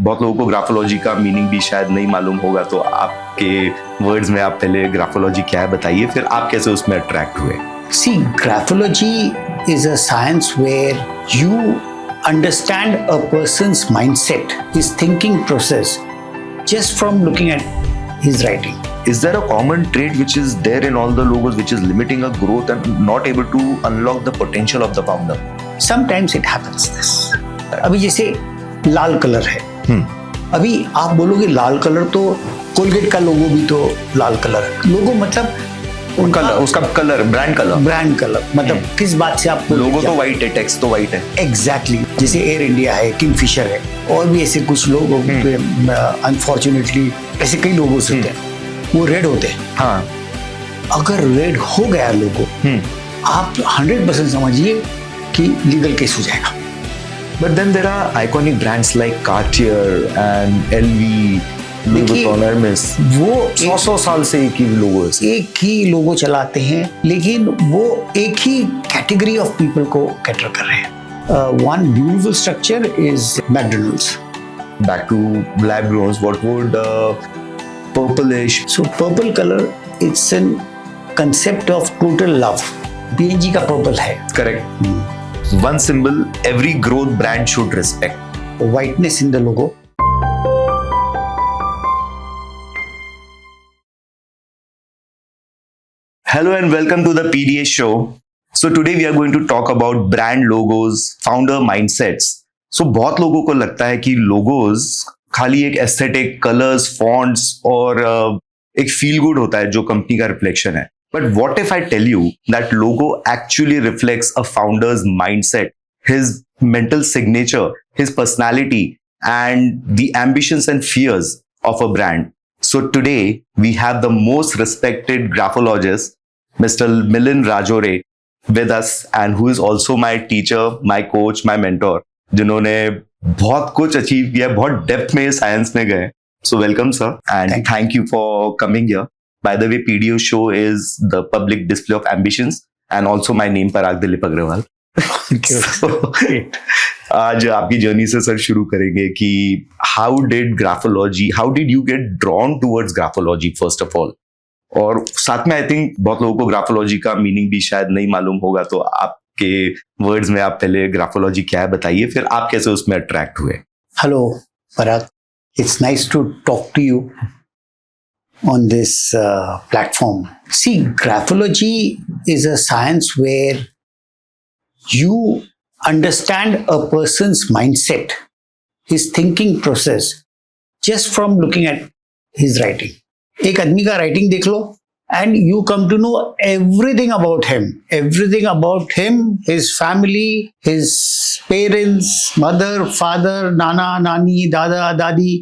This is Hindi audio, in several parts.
बहुत लोगों को ग्राफोलॉजी का मीनिंग भी शायद नहीं मालूम होगा, तो आपके वर्ड्स में आप पहले ग्राफोलॉजी क्या है बताइए, फिर आप कैसे उसमें अट्रैक्ट हुए। See, graphology is a science where you understand a person's mindset, his thinking process, just from looking at his writing. Is there a common trait which is there in all the logos which is limiting a growth and not able to unlock the potential of the founder? Sometimes it happens this. अभी जैसे लाल कलर है, अभी आप बोलोगे लाल कलर तो कोलगेट का लोगो भी तो लाल कलर है। लोगो मतलब उसका कलर, ब्रांड कलर मतलब किस बात से आपको लोगो तो व्हाइट है, टेक्स्ट तो व्हाइट है। एग्जैक्टली जैसे एयर इंडिया है, किंगफिशर है, और भी ऐसे कुछ लोग अनफॉर्चुनेटली ऐसे कई लोगोस होते हैं, वो रेड होते हैं। हाँ, अगर रेड हो गया लोगो, आप 100% समझिए कि लीगल केस हो जाएगा। But then there are iconic brands like Cartier and LV, Louis Vuitton, Hermes. वो 100 साल से एक ही लोगो चलाते हैं, लेकिन वो एक ही कैटेगरी ऑफ पीपल को कैटर कर रहे हैं। One beautiful structure is McDonald's. Back to lab grows, what would purplish? So purple color, it's a concept of total love. P&G का purple है। Correct. One symbol every growth brand should respect. Whiteness in the logo. Hello and welcome to the PDA show. So today we are going to talk about brand logos, founder mindsets. So बहुत लोगों को लगता है कि logos खाली एक aesthetic, colors, fonts और एक feel good होता है जो कंपनी का रिफ्लेक्शन है. But what if I tell you that logo actually reflects a founder's mindset, his mental signature, his personality, and the ambitions and fears of a brand? So today we have the most respected graphologist, Mr. Milind Rajore, with us, and who is also my teacher, my coach, my mentor, जिन्होंने बहुत कुछ अचीव किया, बहुत डेप्थ में साइंस में गए. So welcome, sir, and thank you for coming here. By the way, PDO show is the public display of ambitions, and also my name Parag Dilip Agrawal. So, आज आपकी जर्नी से सर शुरू करेंगे कि how did you get drawn towards graphology first of all? और साथ में आई थिंक बहुत लोगों को ग्राफोलॉजी का मीनिंग भी शायद नहीं मालूम होगा, तो आपके वर्ड्स में आप पहले ग्राफोलॉजी क्या है बताइए, फिर आप कैसे उसमें अट्रैक्ट हुए। Hello Parag, it's nice to talk to you on this platform. See, graphology is a science where you understand a person's mindset, his thinking process, just from looking at his writing. एक आदमी का writing देख लो and you come to know everything about him, his family, his parents, mother, father, नाना, नानी, दादा, दादी,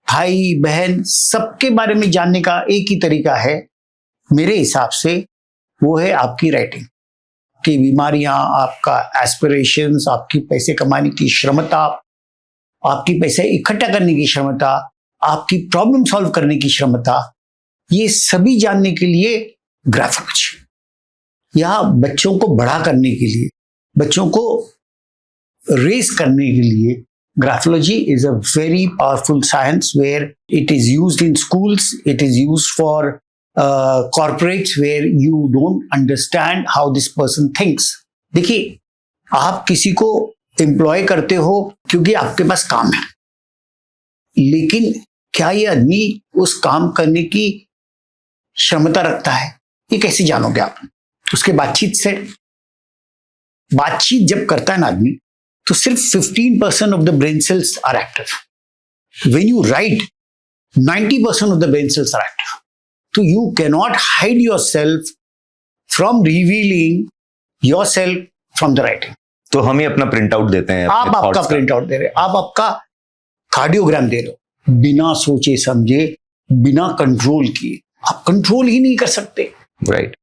भाई बहन, सबके बारे में जानने का एक ही तरीका है मेरे हिसाब से, वो है आपकी राइटिंग। आपकी बीमारियां, आपका एस्पिरेशंस, आपकी पैसे कमाने की क्षमता, आपकी पैसे इकट्ठा करने की क्षमता, आपकी प्रॉब्लम सॉल्व करने की क्षमता, ये सभी जानने के लिए ग्राफोलॉजी, या बच्चों को बड़ा करने के लिए, बच्चों को रेस करने के लिए, graphology is a very powerful science where it is used in schools, it is used for corporates where you don't understand how this person thinks. देखिए, आप किसी को एम्प्लॉय करते हो क्योंकि आपके पास काम है, लेकिन क्या ये आदमी उस काम करने की क्षमता रखता है, ये कैसे जानोगे आप? उसके बातचीत से, बातचीत जब करता है ना आदमी, तो सिर्फ 15% of the brain cells are active. When you write, 90% of the brain cells are active. So you cannot hide yourself from revealing yourself from the writing. तो हम ही अपना प्रिंट आउट देते हैं, आप आपका प्रिंट आउट दे रहे, आप आपका कार्डियोग्राम दे रहे हो, बिना सोचे समझे, बिना कंट्रोल किए। आप कंट्रोल ही नहीं कर सकते, राइट?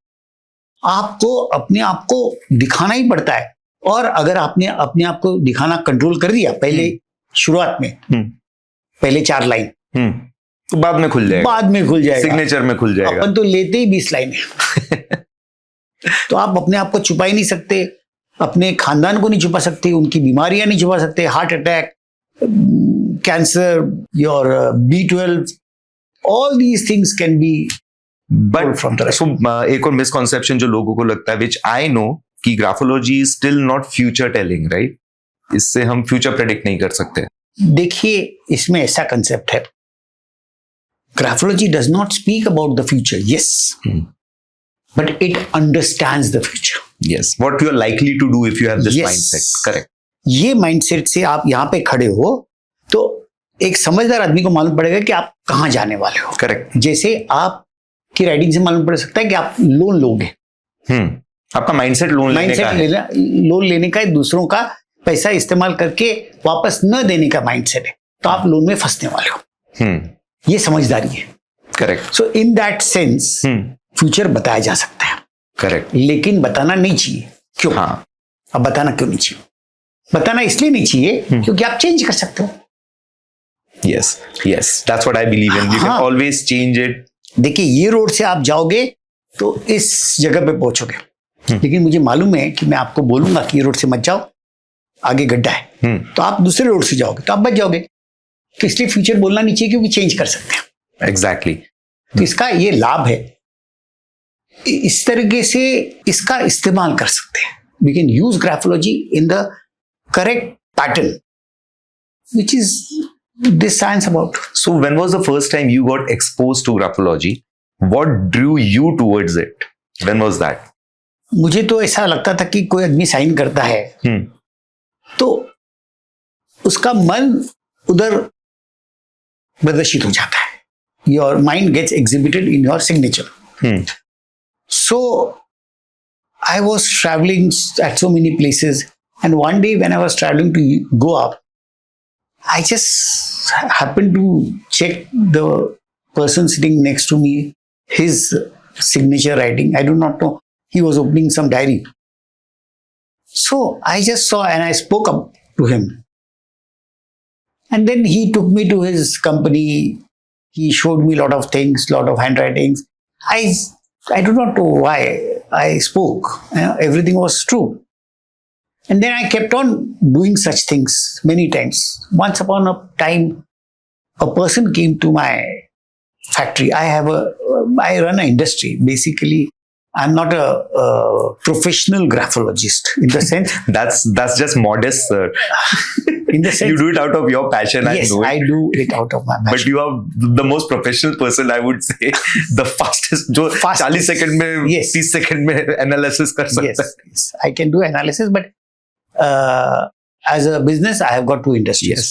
आपको अपने आप को दिखाना ही पड़ता है, और अगर आपने अपने आप को दिखाना कंट्रोल कर दिया पहले शुरुआत में, पहले 4 लाइन, तो बाद में खुल जाएगा, सिग्नेचर में खुल जाएगा। अपन तो लेते ही 20 लाइन है। तो आप अपने आप को छुपा ही नहीं सकते, अपने खानदान को नहीं छुपा सकते, उनकी बीमारियां नहीं छुपा सकते, heart attack, cancer, your B12, all these things can be but from the सो एक और मिसकॉन्सेप्शन जो लोगों को लगता है विच आई नो कि graphology is still not future telling, right? इससे हम फ्यूचर प्रेडिक्ट नहीं कर सकते. देखिए, इसमें ऐसा कंसेप्ट है, graphology does not speak about the future, yes, but it understands the future. Yes, what you are likely to do if you have this Yes. mindset. Correct. ये माइंडसेट से आप यहाँ पे खड़े हो तो एक समझदार आदमी को मालूम पड़ेगा कि आप कहाँ जाने वाले हो. Correct. जैसे आपकी राइटिंग से मालूम पड़ सकता है कि आप लोन लोगे. आपका माइंडसेट लोन लेने का है. लोन लेने का है, दूसरों का पैसा इस्तेमाल करके वापस न देने का माइंडसेट है, तो आप लोन में फंसने वाले हो. ये समझदारी है. Correct. So in that sense future बताया जा सकता है. करेक्ट. लेकिन बताना नहीं चाहिए. क्यों? हाँ. अब बताना क्यों नहीं चाहिए? बताना इसलिए नहीं चाहिए क्योंकि आप चेंज कर सकते हो. Yes, yes, that's what I believe in. You can हाँ. always change it. देखिए, ये रोड से आप जाओगे तो इस जगह पे पहुंचोगे, लेकिन मुझे मालूम है कि मैं आपको बोलूंगा कि ये रोड से मत जाओ, आगे गड्ढा है, तो आप दूसरे रोड से जाओगे तो आप बच जाओगे. तो इसलिए फ्यूचर बोलना नहीं चाहिए क्योंकि चेंज कर सकते हैं. Exactly. तो इसका ये लाभ है. इस तरीके से इसका इस्तेमाल कर सकते हैं. We can use graphology in the correct pattern which is this science about. So when was the first time you got exposed to graphology? What drew you towards it? When was that? मुझे तो ऐसा लगता था कि कोई आदमी साइन करता है तो उसका मन उधर प्रदर्शित हो जाता है. Your mind gets exhibited in your signature. So I was travelling at so many places and one day when I was travelling to go up, I just happened to check the person sitting next to me, his signature writing. I do not know. He was opening some diary. So I just saw and I spoke up to him. And then he took me to his company. He showed me a lot of things, lot of handwritings. I do not know why I spoke. Everything was true. And then I kept on doing such things many times. Once upon a time, a person came to my factory. I run an industry. Basically, I'm not a professional graphologist in the sense. That's just modest, sir. In the sense, you do it out of your passion. Yes, I know it. I do it out of my passion. But you are the most professional person, I would say. The fastest, जो 40 सेकंड में, Yes. 30 सेकंड में एनालिसिस कर सकता है. Yes, I can do analysis, but as a business, I have got two industries. Yes.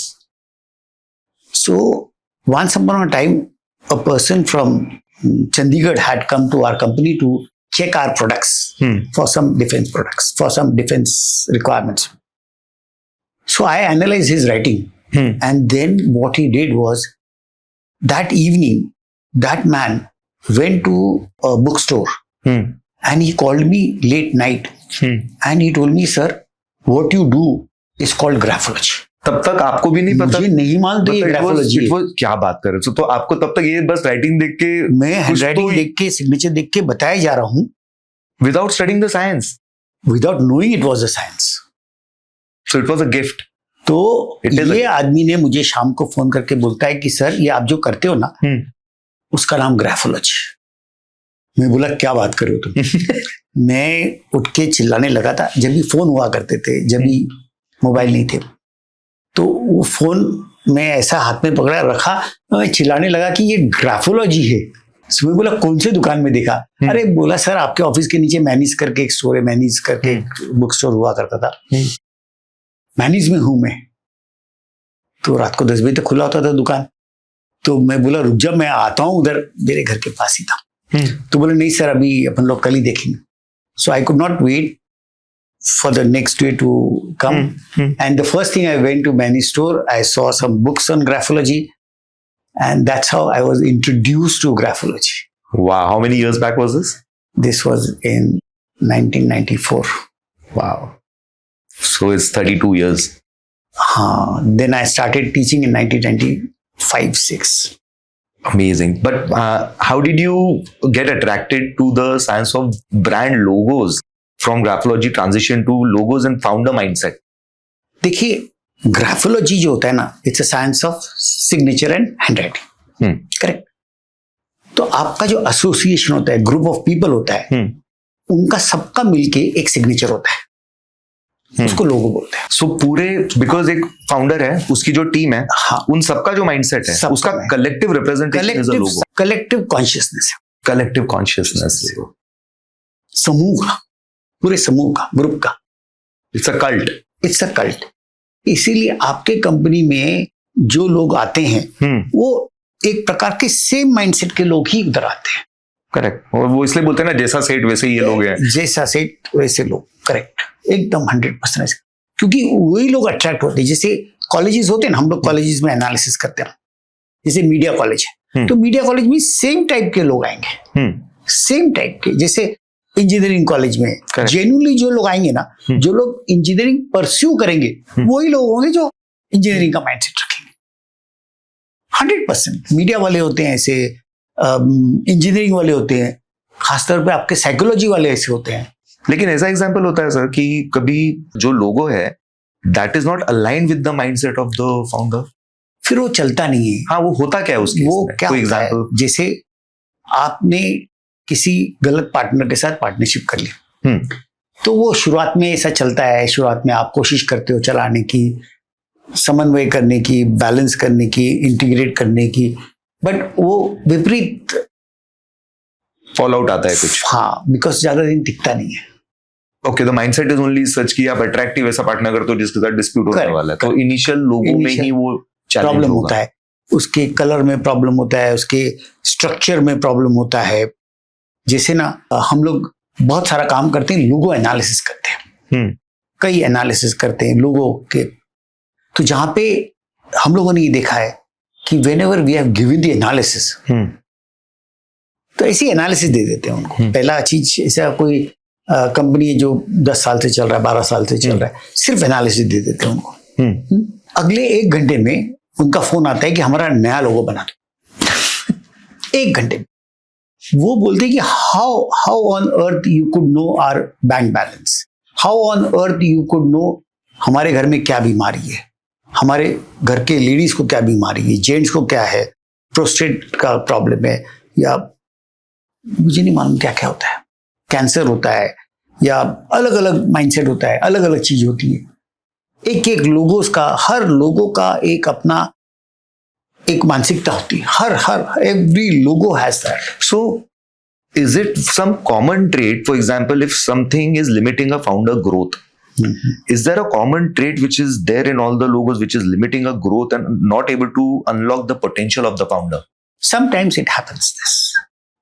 So once upon a time, a person from Chandigarh had come to our company to check our products for some defense products, for some defense requirements. So I analyzed his writing, and then what he did was that evening, that man went to a bookstore and he called me late night and he told me, sir, what you do is called graphology. तब तक आपको भी नहीं पता? मुझे नहीं मालूम ये ग्राफोलॉजी है. क्या बात कर रहे हो? तो आपको तब तक ये बस राइटिंग देख के, मैं हैंडराइटिंग देख के, सिग्नेचर देख के बताया जा रहा हूँ, without studying the science, without knowing it was a science. So it was a gift. तो ये आदमी ने मुझे शाम को फोन करके बोलता है कि सर, ये आप जो करते हो ना, उसका नाम ग्राफोलॉजी. मैं बोला, क्या बात कर रहे हो तुम? मैं उठ के चिल्लाने लगा था. जब भी फोन हुआ करते थे, जब भी मोबाइल नहीं थे, तो वो फोन मैं ऐसा हाथ में पकड़ा रखा, मैं चिल्लाने लगा कि ये ग्राफोलॉजी है. मैं बोला, कौन से दुकान में देखा? अरे बोला, सर आपके ऑफिस के नीचे मैनीज करके एक स्टोर है, मैनीज करके एक बुक स्टोर हुआ करता था, मैनीज में हूं मैं. तो रात को 10 बजे तक खुला होता था दुकान. तो मैं बोला, रुक जा, मैं आता हूँ उधर, मेरे घर के पास ही था. तो बोले, नहीं सर, अभी अपन लोग कल ही देखेंगे. So I could not wait for the next day to come. And the first thing I went to Manny store, I saw some books on graphology, and that's how I was introduced to graphology. Wow. How many years back was this? This was in 1994. Wow. So it's 32 years. Then I started teaching in 1995-6. Amazing. But how did you get attracted to the science of brand logos? From graphology transition to logos and founder mindset? देखिए, ग्राफोलॉजी जो होता है ना, it's a science of signature and handwriting, correct. तो आपका जो एसोसिएशन होता है, ग्रुप ऑफ पीपल होता है, उनका सबका मिलके एक सिग्नेचर होता है, उसको लोगो बोलते हैं। सो पूरे, बिकॉज एक फाउंडर है, उसकी जो टीम है, हाँ, उन सबका जो माइंडसेट है, सबका उसका collective representation is a logo. Collective consciousness है, कलेक्टिव कॉन्शियसनेस, समूह का, पूरे समूह का, ग्रुप का। It's a cult. It's a cult. इसीलिए आपके कंपनी में जो लोग आते हैं वो एक प्रकार के सेम माइंडसेट के लोग ही उधर आते हैं। करेक्ट। और वो इसलिए बोलते हैं ना, जैसा सेट वैसे ही ये लोग हैं। जैसा सेट वैसे लोग, करेक्ट, एकदम 100%। क्योंकि वही लोग अट्रैक्ट होते हैं। जैसे कॉलेजेस होते हैं ना, हम लोग कॉलेजेस में एनालिसिस करते हैं, जैसे मीडिया कॉलेज है, तो मीडिया कॉलेज में सेम टाइप के लोग आएंगे, सेम टाइप के। जैसे इंजीनियरिंग कॉलेज में जेन्युइनली जो लोग आएंगे ना, जो लोग इंजीनियरिंग परस्यू करेंगे, वही लोग होंगे जो इंजीनियरिंग का माइंडसेट रखेंगे। 100% मीडिया वाले होते हैं ऐसे, इंजीनियरिंग वाले होते हैं, खासतौर पे आपके साइकोलॉजी वाले ऐसे होते हैं। लेकिन ऐसा एग्जांपल होता है सर कि कभी जो लोगो है that is not align with the mindset of the founder, फिर वो चलता नहीं है। हाँ, वो होता क्या है उसके, वो क्या कोई होता है, एग्जांपल? जैसे आपने किसी गलत पार्टनर के साथ पार्टनरशिप कर ली, तो वो शुरुआत में ऐसा चलता है, शुरुआत में आप कोशिश करते हो चलाने की, समन्वय करने की, बैलेंस करने की, इंटीग्रेट करने की, बट वो विपरीत फॉल आउट आता है कुछ। हाँ, बिकॉज ज्यादा दिन टिकता नहीं है। Okay, the mindset is only such कि आप अट्रैक्टिव ऐसा पार्टनर करते हो जिसके साथ डिस्प्यूट होने वाला है, तो इनिशियल लोगों में ही वो प्रॉब्लम होता है, उसके कलर में प्रॉब्लम होता है, उसके स्ट्रक्चर में प्रॉब्लम होता है। जैसे ना हम लोग बहुत सारा काम करते हैं, लोगो एनालिसिस करते हैं, कई एनालिसिस करते हैं लोगों के। तो जहां पे हम लोगों ने ये देखा है कि whenever we have given the analysis, तो ऐसी एनालिसिस दे देते हैं उनको। पहला चीज, ऐसा कोई कंपनी है जो 10 साल से चल रहा है, 12 साल से चल रहा है, सिर्फ एनालिसिस दे देते हैं उनको। अगले 1 घंटे में उनका फोन आता है कि हमारा नया लोगो बना दो। 1 घंटे में वो बोलते हैं कि how on earth you could know our bank balance, how on earth you could know हमारे घर में क्या बीमारी है, हमारे घर के लेडीज को क्या बीमारी है, जेंट्स को क्या है, प्रोस्टेट का प्रॉब्लम है, या मुझे नहीं मालूम क्या क्या होता है, कैंसर होता है, या अलग अलग माइंडसेट होता है, अलग अलग चीज होती है। एक एक लोगोस का, हर लोगो का एक अपना एक मानसिकता होती है, हर एवरी लोगो has that. So is it some common trait, for example if something is limiting a founder growth, is there a common trait which is there in all the logos which is limiting a growth and not able to unlock the potential of the founder? Sometimes it happens this.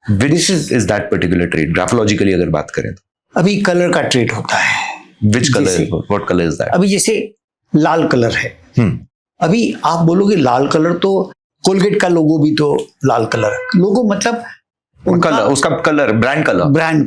Which is that particular trait graphically अगर बात करें तो? अभी कलर का ट्रेट होता है। Which color? What color is that? अभी जैसे लाल कलर है, अभी आप बोलोगे लाल कलर, तो कोलगेट का लोगो भी तो लाल कलर है। लोगो मतलब कलर, उसका कलर, ब्रांड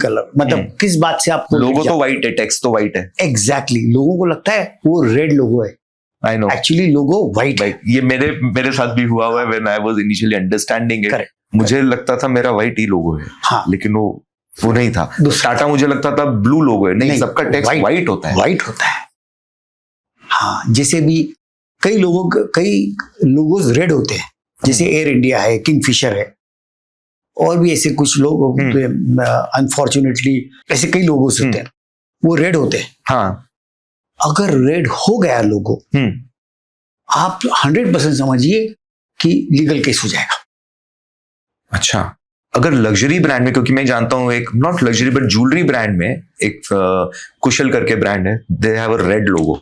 कलर मतलब किस बात से आपको, लोगो तो व्हाइट है, टेक्स्ट तो व्हाइट है। एग्जैक्टली, लोगों को लगता है वो रेड लोगो है। I know, actually logo white है। ये मेरे साथ भी हुआ है when I was initially understanding it. मुझे लगता था मेरा व्हाइट ही लोगो है, हाँ, लेकिन वो नहीं था। टाटा मुझे लगता था ब्लू लोगो है, नहीं, सबका टेक्स्ट व्हाइट होता है। व्हाइट होता है, हाँ। जैसे भी कई लोगोस रेड होते हैं, जैसे एयर इंडिया है, किंगफिशर है, और भी ऐसे कुछ लोग, अनफॉर्चुनेटली ऐसे कई लोगोस होते हैं, वो रेड होते हैं। हाँ, अगर रेड हो गया लोगो, आप 100% समझिए कि लीगल केस हो जाएगा। अच्छा, अगर लग्जरी ब्रांड में, क्योंकि मैं जानता हूँ एक not luxury but jewellery brand में एक कुशल करके ब्रांड है, दे हैव अ रेड लोगो।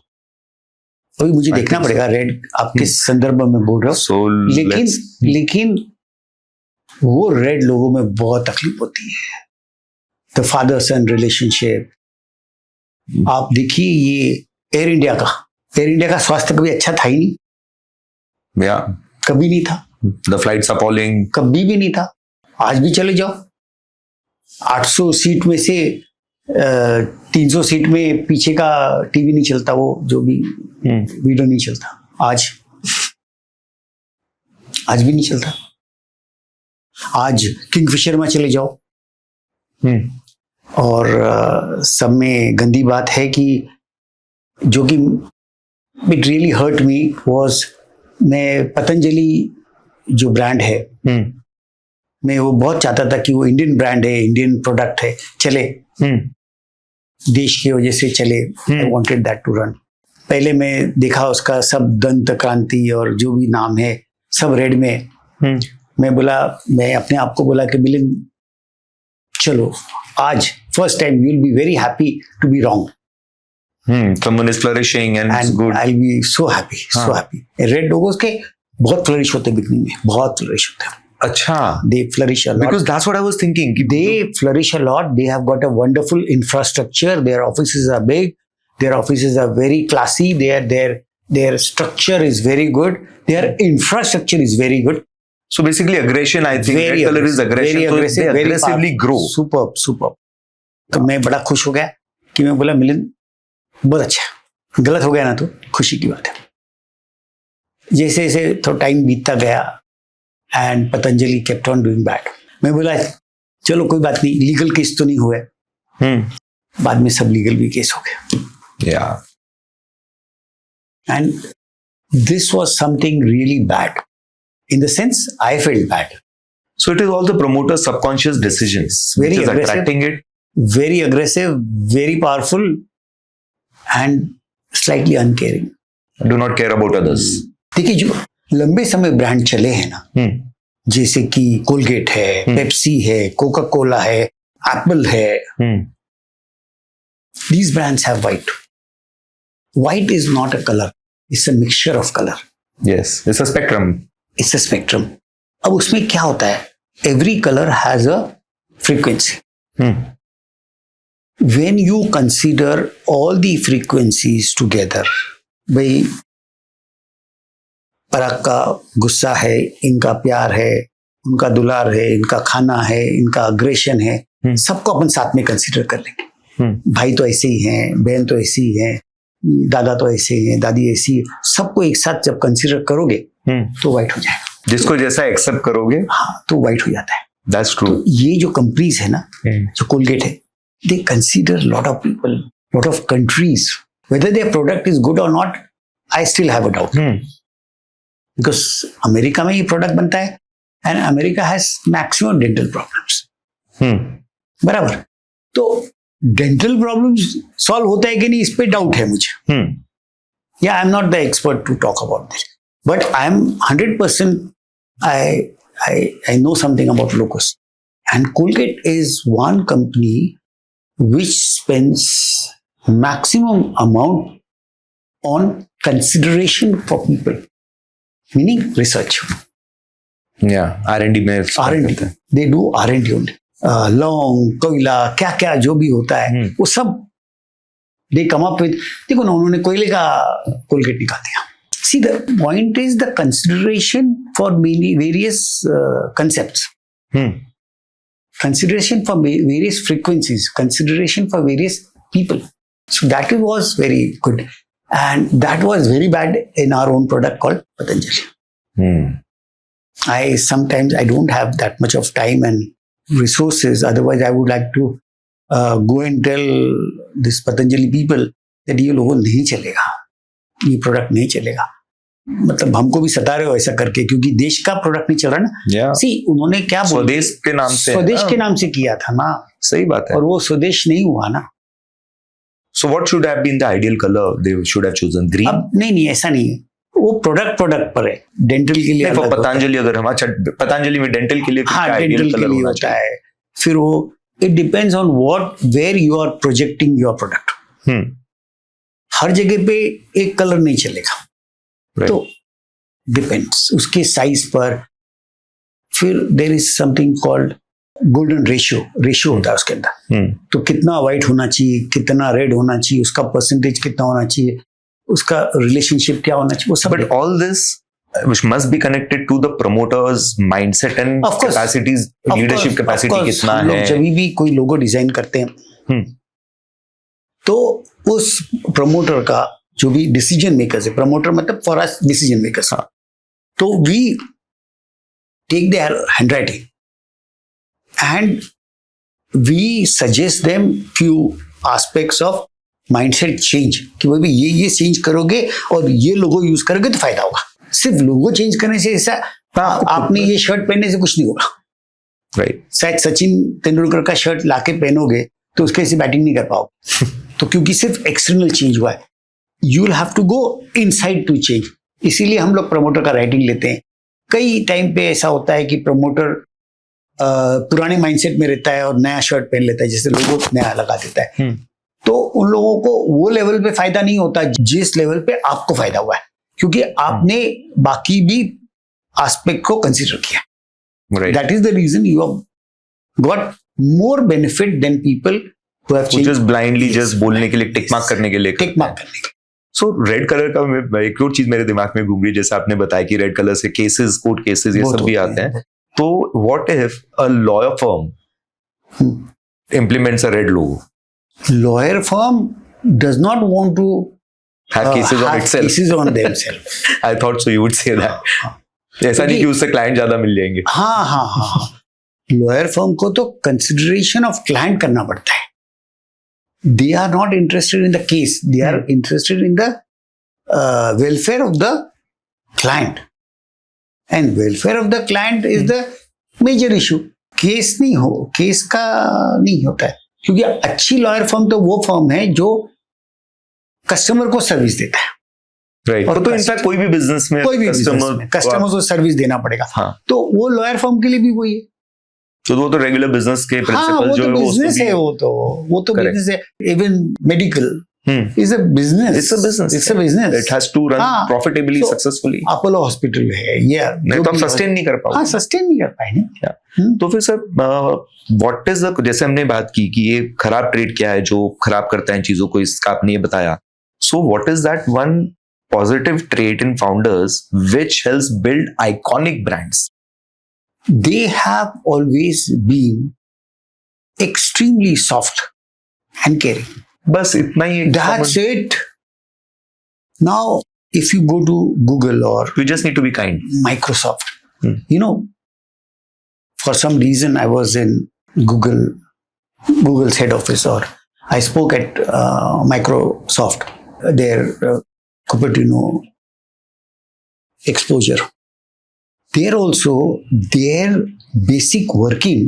अभी मुझे देखना पड़ेगा रेड आप किस संदर्भ में बोल रहे हो, लेकिन वो रेड लोगों में बहुत तकलीफ होती है। द फादर सन रिलेशनशिप, आप देखिए ये एयर इंडिया का स्वास्थ्य कभी अच्छा था ही नहीं, या कभी नहीं था। द फ्लाइट्स अपॉलिंग, कभी भी नहीं था। आज भी चले जाओ, 800 सीट में से 300 सीट में पीछे का टीवी नहीं चलता, वो जो भी वीडियो नहीं चलता, आज भी नहीं चलता। आज किंगफिशर में चले जाओ, और सब में गंदी बात है कि जो कि it really hurt me was, मैं पतंजलि जो ब्रांड है, मैं वो बहुत चाहता था कि वो इंडियन ब्रांड है, इंडियन प्रोडक्ट है, चले, देश की वजह से चले। I wanted that to run. पहले मैं देखा उसका सब दंत क्रांति और जो भी नाम है सब रेड में। मैं बोला, मैं अपने आप को बोला कि मिलिंद चलो आज first time you will be very happy to be wrong. Someone is flourishing and it's and good. I will be so happy, so happy. Red logos के बहुत फ्लरिश होते हैं बिकनी में, बहुत फ्लरिश होते हैं। अच्छा, They flourish a lot. because that's what I was thinking. कि They flourish a lot. They have got a wonderful infrastructure. Their offices are big. Their offices are very classy. Their structure is very good. Their infrastructure is very good. So basically aggression, I think Very red color is aggression. very So aggressive, they very aggressively powerful. grow. Superb, superb. तो मैं बड़ा खुश हो गया कि मैं बोला मिलिंद बहुत अच्छा, गलत हो गया ना तो खुशी की बात है। जैसे जैसे थोड़ा टाइम बीतता गया and Patanjali kept on doing bad, मैं बोला चलो कोई बात नहीं, लीगल केस तो नहीं हुआ है। बाद में सब लीगल भी केस हो गए। Yeah. And this was something really bad. In the sense, I felt bad. So it is all the promoter's subconscious decisions Very which is aggressive. attracting it. Very aggressive, very powerful, and slightly uncaring. Do not care about others. देखिए जो लंबे समय ब्रांड चले हैं ना, जैसे कि कोलगेट है, पेप्सी है, कोका कोला है, एप्पल है, these brands have white. White is not a color. It's a mixture of color. Yes, it's a spectrum. It's a spectrum. अब उसमें क्या होता है? Every color has a frequency. When you consider all the frequencies together, भाई पराग का गुस्सा है, इनका प्यार है, उनका दुलार है, इनका खाना है, इनका अग्रेशन है, सबको अपन साथ में कंसीडर कर लेंगे। भाई तो ऐसे ही हैं, बहन तो ऐसी ही है, दादा तो ऐसे ही है, दादी ऐसी है, सबको एक साथ जब कंसीडर करोगे तो वाइट हो जाएगा। जिसको जैसा एक्सेप्ट करोगे, हाँ, तो वाइट हो जाता है। That's true. तो ये जो कंपनीज है ना, जो कोलगेट है, they consider lot of people, lot of countries, whether their product is good और not, I still have a doubt. Because America में ये प्रोडक्ट बनता है and America has maximum dental problems, बराबर। तो डेंटल प्रॉब्लम्स सॉल्व होता है कि नहीं, इस पे डाउट है मुझे। या I am not the expert to talk about this, but I am 100% I know something about Locus. And Colgate is one company which spends maximum amount on consideration for people, meaning research. Yeah, R&D में R&D. They do R&D only. लौंग, कोयला, क्या क्या जो भी होता है वो सब they come up with. देखो ना, उन्होंने कोयले का कोलगेट निकाल दिया। See, the point is the consideration for many various concepts, consideration for various frequencies, consideration for various people. So that was very good, and that was very bad in our own product called Patanjali. I don't have that much of time and resources. Otherwise, I would like to go and tell this Patanjali people that ये लोगों नहीं चलेगा, ये प्रोडक्ट नहीं चलेगा। मतलब हमको भी सता रहे हो ऐसा करके, क्योंकि देश का प्रोडक्ट नहीं चल रहा ना। सी उन्होंने क्या बोला, स्वदेश के नाम से, स्वदेश के नाम से किया था ना। सही बात है। और वो स्वदेश नहीं हुआ ना। So what should have been the ideal color? They should have chosen green. अब नहीं, ऐसा नहीं है, वो प्रोडक्ट पर है। डेंटल के लिए अलग पतंजलि, अगर हम पतंजलि में डेंटल के लिए, हाँ, डेंटल के लिए होता है। फिर वो it depends on what where you are projecting your product. हर जगह पे एक कलर नहीं चलेगा। तो डिपेंड्स उसके साइज पर। फिर there is something called golden ratio होता है उसके अंदर। तो कितना व्हाइट होना चाहिए, कितना रेड होना चाहिए, उसका परसेंटेज कितना होना चाहिए, उसका रिलेशनशिप क्या होना चाहिए, वो सब। But all this which must be connected to the promoter's mindset and capacities, leadership capacity कितना है। जब भी कोई लोगो डिजाइन करते हैं तो उस प्रमोटर का जो भी डिसीजन मेकर्स है, प्रमोटर मतलब फॉर अस डिसीजन मेकर्स, तो we take their handwriting and we suggest them few aspects of mindset change कि भाई ये चेंज करोगे और ये लोगो यूज करोगे तो फायदा होगा। सिर्फ लोगो चेंज करने से ऐसा आपने ये शर्ट पहनने से कुछ नहीं होगा। राइट, शायद सचिन तेंदुलकर का शर्ट लाके पहनोगे तो उसके से बैटिंग नहीं कर पाओगे तो क्योंकि सिर्फ एक्सटर्नल चेंज हुआ है। You will have to go inside to change. इसीलिए हम लोग प्रमोटर का राइटिंग लेते हैं। कई टाइम पे ऐसा होता है कि प्रमोटर पुराने माइंडसेट में रहता है और नया शर्ट पहन लेता है, जैसे लोगो नया लगा देता है। तो उन लोगों को वो लेवल पे फायदा नहीं होता जिस लेवल पे आपको फायदा हुआ है, क्योंकि आपने बाकी भी एस्पेक्ट को कंसीडर किया। That is the reason you have got more benefit than people who have changed. Just blindly just बोलने के लिए टिक मार्क करने के लिए टिक मार्क करने के लिए। सो रेड कलर का एक और चीज मेरे दिमाग में घूम रही है, जैसे आपने बताया कि रेड कलर से केसेस, कोर्ट केसेस ये सब भी आते हैं। तो what if a lawyer firm implements a red logo? Lawyer firm does not want to have cases on itself. Cases on themselves. I thought so you would say that. ऐसा नहीं कि उससे क्लाइंट ज्यादा मिल जाएंगे। हाँ। लॉयर फर्म को तो कंसिडरेशन ऑफ क्लाइंट करना पड़ता है। They are not interested in the case, they are interested in the welfare of the client, and welfare of the client is the major issue. Case का नहीं होता है, क्योंकि अच्छी लॉयर फर्म तो वो फर्म है जो कस्टमर को सर्विस देता है। राइट, तो इनफैक्ट कोई भी बिजनेस में कस्टमर को सर्विस देना पड़ेगा। हाँ, तो वो लॉयर फर्म के लिए भी वही है। तो वो तो रेगुलर बिजनेस के प्रिंसिपल जो है बिजनेस है, वो तो बिजनेस है। Even medical is a business, it's a business, it has to run profitably, successfully. Apollo hospital है, ये नहीं तो आप सस्टेन नहीं कर पाओगे। हाँ, सस्टेन नहीं कर पाएंगे। तो फिर सर व्हाट इज द, जैसे हमने बात की कि ये खराब ट्रेड क्या है जो खराब करता है चीजों को, इसका आपने ये बताया। So what is that one positive trait in founders which helps build iconic brands? They have always been extremely soft and caring. बस इतना ही। That's it. Now, if you go to Google or you just need to be kind. Microsoft, you know, for some reason I was in Google's head office, or I spoke at Microsoft, their Cupertino exposure. There also, their basic working